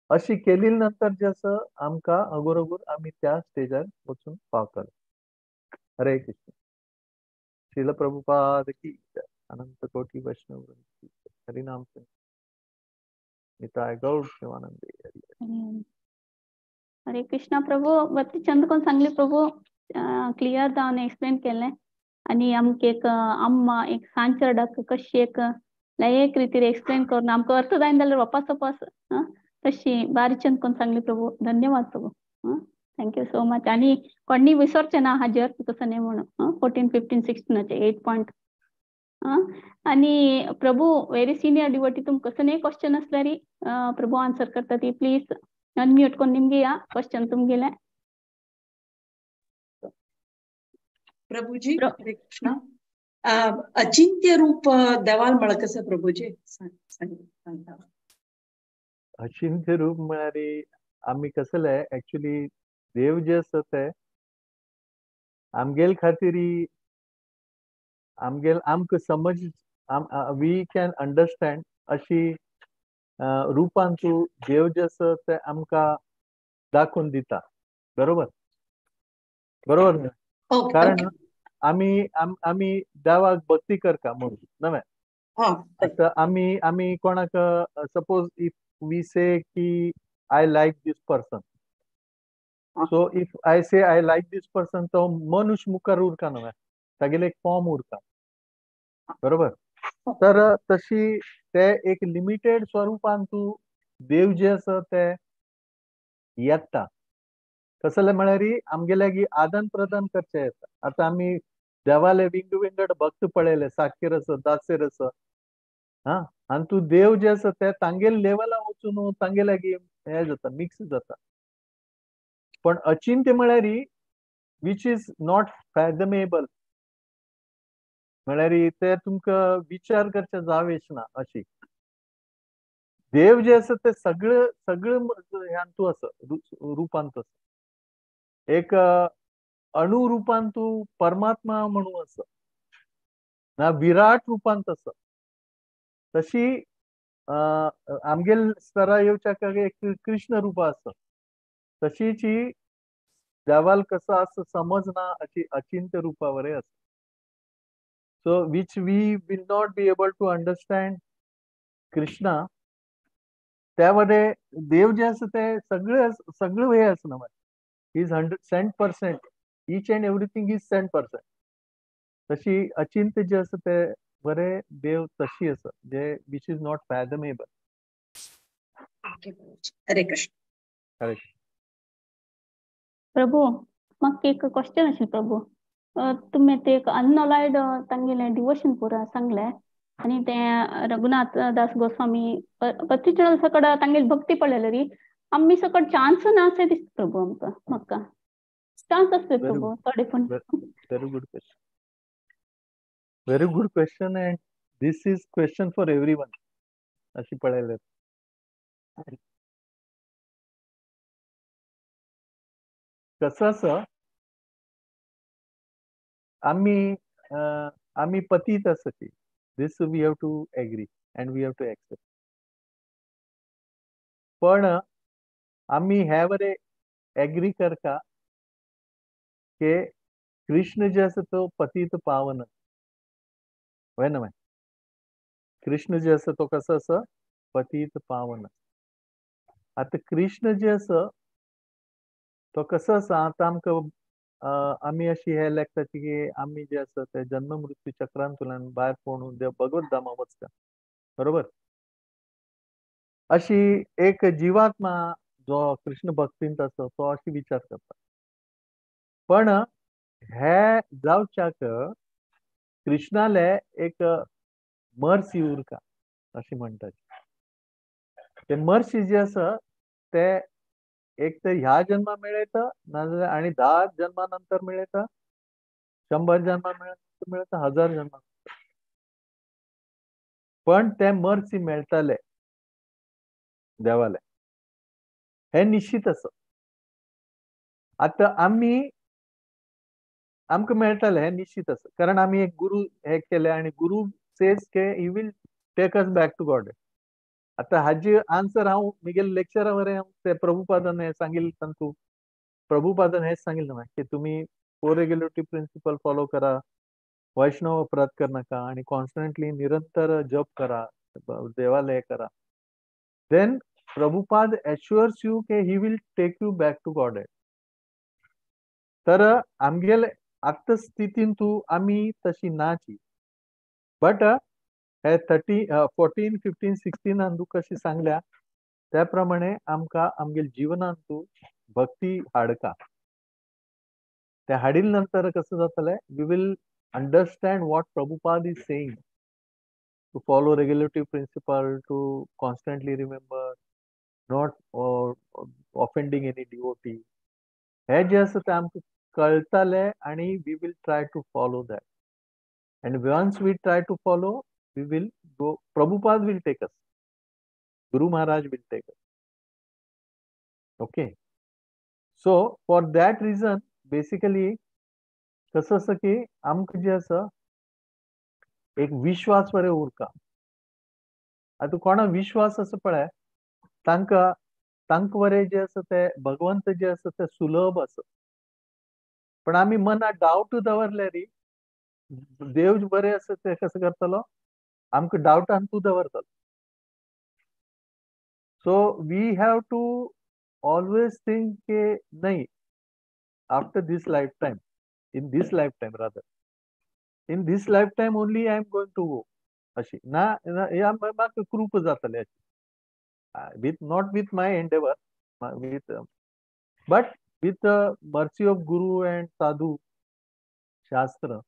अशी केली नंतर जे आसा आमकां अगोर अगोर आमी त्या स्टेजार वचून पावतले. हरे कृष्ण. श्रील प्रभुपाद की अनंत कोटी वैष्णव हरिनाम निताय गौर शिवानंदी हरि. हरे कृष्णा प्रभू वरती चंद कोण सांगले प्रभू क्लियर जावन एक्सप्लेन केलें आणि आमकां एक अम्मा एक सांचरडाक कशी एक एक रितीर एक्सप्लेन करून आमकां अर्थ जायना जाल्यार वापस वापस तशी बारी चंद कोण सांगली प्रभू. धन्यवाद प्रभू. Thank you so much. आणि कोणी विसरचे ना हाजेर कसं नाही म्हणून 14, 15, 16 8 पॉइंट. आणि प्रभू व्हेरी सिनियर डिवोटी तुमकां कसं नाही क्वेश्चन असल्यार प्रभू आन्सर करता ती प्लीज अनम्यूट करून निमगे या क्वेश्चन तुमगेले. प्रभुजी हरे कृष्णा. अचिंत्य रूप देवाल म्हळ्यार कसं प्रभुजी सांगता. अचिंत्य रूप म्हळ्यार आमी कसले एक्चुअली देव जे आसा ते आमगेल खातीर आमगेल आमकां समज वी कॅन अंडरस्टँड अशी रुपान तू देव जे आसा ते आमकां दाखोवन दिता बरोबर बरोबर न्ही? ओके कारण ओके आम्ही देवाक भक्ती करता म्हणून नव्हे. हा आता आम्ही कोणाक सपोज इफ वी से की I like this person, so if I say I like this person, तो मनुष्य मुखार उरता नव्हे, तागेले एक फॉर्म उरता. बरोबर. तर तशी ते एक लिमिटेड स्वरूपान तू देव जे आसा ते येता. कसले म्हळ्यार आमगेल्यागी आदान प्रदान करचे येता. आता आम्ही देवाले विंगड भक्त पळयले, साखेर आसा, दासेर आसा. हा, आणि तू देव जे आसा ते तांगेल लेवला वचून तांगेल्यागी हे जाता, मिक्स जाता. पण अचिंत्य म्हळ्यार विच इज नॉट फॅथमेबल, म्हळ्यार ते तुमकां विचार करचे जावेच ना अशी. देव जे आसा ते सगळं ह्यान तू आसा, रुपान तू आसा. एक अणुरूपान तू परमात्मा म्हणून आसा ना, विराट रूपान आसा. तशी आमगेल स्थरा येवच्या एक कृष्ण रूपा आसा. तशीच ही देवाल कसं असं समजना अशी अचिंत्य रूपा वरे आसा. So which we will not be able to understand Krishna, त्यामध्ये देव जे आसा ते सगळं हे आसा ना, is 100%. Each and everything is 100%. तशी अचिंत्य जे आसा ते बरे देव तशी आसा, जे विच इज नॉट फॅथमेबल. हरे कृष्ण. करेक्ट. प्रभू म्हाका एक क्वेश्चन आशिल्लो प्रभू. तुमी ते एक अनअलायड तांगेले डिवोशन पुरा सांगले, आणि ते रघुनाथ दास गोस्वामी पत्रिचरण सकड तांगेली भक्ती पळयले री आम्ही सकड चान्स ना असे दिसता प्रभू. आमकां म्हाका चान्स असते प्रभू थोडे पण. Very good question. Very good question, and this is question for everyone. अशी पळयले कसं आसा, आम्ही पतीत आसा की this we have to agree and we have to accept. पण आम्ही ह्या बरे एग्री करता की कृष्ण जे आसा तो पतीत पावन, होय ना? कृष्ण जे आसा तो कसो आसा, पतीत पावन. आता कृष्ण जे आसा तो कसो आसा, आता आमकां आमी अशी हे लेखताची की आमी जे आसा ते जन्म मृत्यू चक्रांतल्यान भायर पडून देव भगवत धामा वचता. बरोबर. अशी एक जीवात्मा जो कृष्ण भक्तींत आसा तो अशी विचार करता. पण हे जावच्याक कृष्णाले एक मर्सी उरता अशी म्हणटात. ते मर्सी जे आसा ते एक तर ह्या जन्मा मेळयता, नाजाल्यार आनी 10 जन्मानंतर मेळयता, 100 जन्मानंतर मेळयता, 1000 जन्मानंतर. पण ते मर्सी मेळटले देवाले, हे निश्चित आसा. आता आमकां मेळटले हे निश्चित आसा, कारण आमी एक गुरू हे केले आणि गुरू सेज के he will take us back to god. आता हाजी आन्सर हांव म्हगेले लेक्चरा वरें ते प्रभुपादान हे सांगिल्लें तातूंत प्रभुपादान हेच सांगिल्लें की तुम्ही को रेग्युलेटरी प्रिन्सिपल फॉलो करा, वैष्णव अपराध कर नाका आणि कॉन्स्टंटली निरंतर जप करा, देवाला हे करा. देन प्रभुपाद एश्युअर्स यू के he will take you back to God. तर आमगेले आत्ता स्थितीन तू आम्ही तशी नाची. बट हे 14, 15, 16 तू कशी सांगल्या त्या प्रमाणे आमकां आमगेल्या जिवनांत तू भक्ती हाडका. ते हाडिल नंतर कसं जातले, we will understand what Prabhupada is saying, to follow regulatory principle, to constantly remember, not offending any devotee. हे जे आसा ते आमकां कळटले आणि we will try to follow that. And once we try to follow, we will go. Prabhupada will take us, Guru Maharaj will take us. Okay. So for that reason, basically कसं असं की आमकां जे आसा एक विश्वास वरे उरता. आता कोणा विश्वास आसा पळय तांकां तांकां वरें जे आसा ते भगवंत जे आसा ते सुलभ आसा. पण आमी मनात डावट दवरले री देव बरें आसा ते कसं करतलो, आमकां डावटान तूं दवरतलो. So we have to always think के नाही, after this life time, in this life time rather, in this life time only I am going to go अशी ना ह्या म्हाका कृप जातले with not with my endeavour with but with mercy of guru and sadhu shastra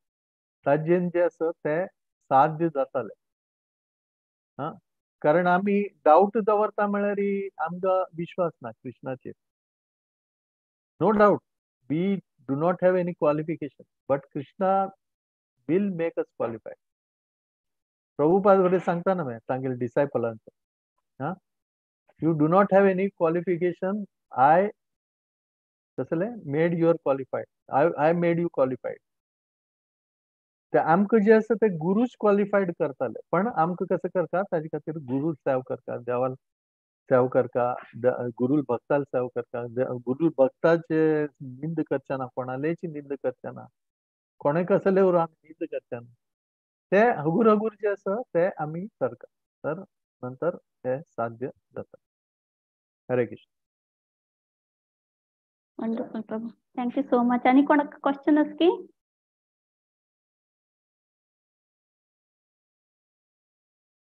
Tajen जे आसा ते साध्य जाताले. हा, कारण आमी डाऊट दवरता म्हळ्यार आमकां विश्वास ना कृष्णाचेर. No doubt we do not have any qualification but Krishna will make us qualified. Prabhupada वडे सांगता ना तांगेले डिसायपलांचो, हा, you do not have any qualification, I कसले made your qualified, I made you qualified. ते आमकां जे आसा ते गुरुच क्वालिफाईड करताले, पण आमकां कसं करता ताजे खातीर गुरू सेव करता, देवाल सेव करता, गुरू भक्ताल सेव करता. गुरू भक्ताचे निंद करचना, कोणालेची निंद करचना, कोणे कसले उर आमी निंद करचना. ते हगूर हगूर जे आसा ते आमी करता, तर नंतर ते साध्य जाता. हरे कृष्ण. वंडरफुल प्रभू, थँक्यू सो मच. आणि कोणाक क्वेश्चन आसा की?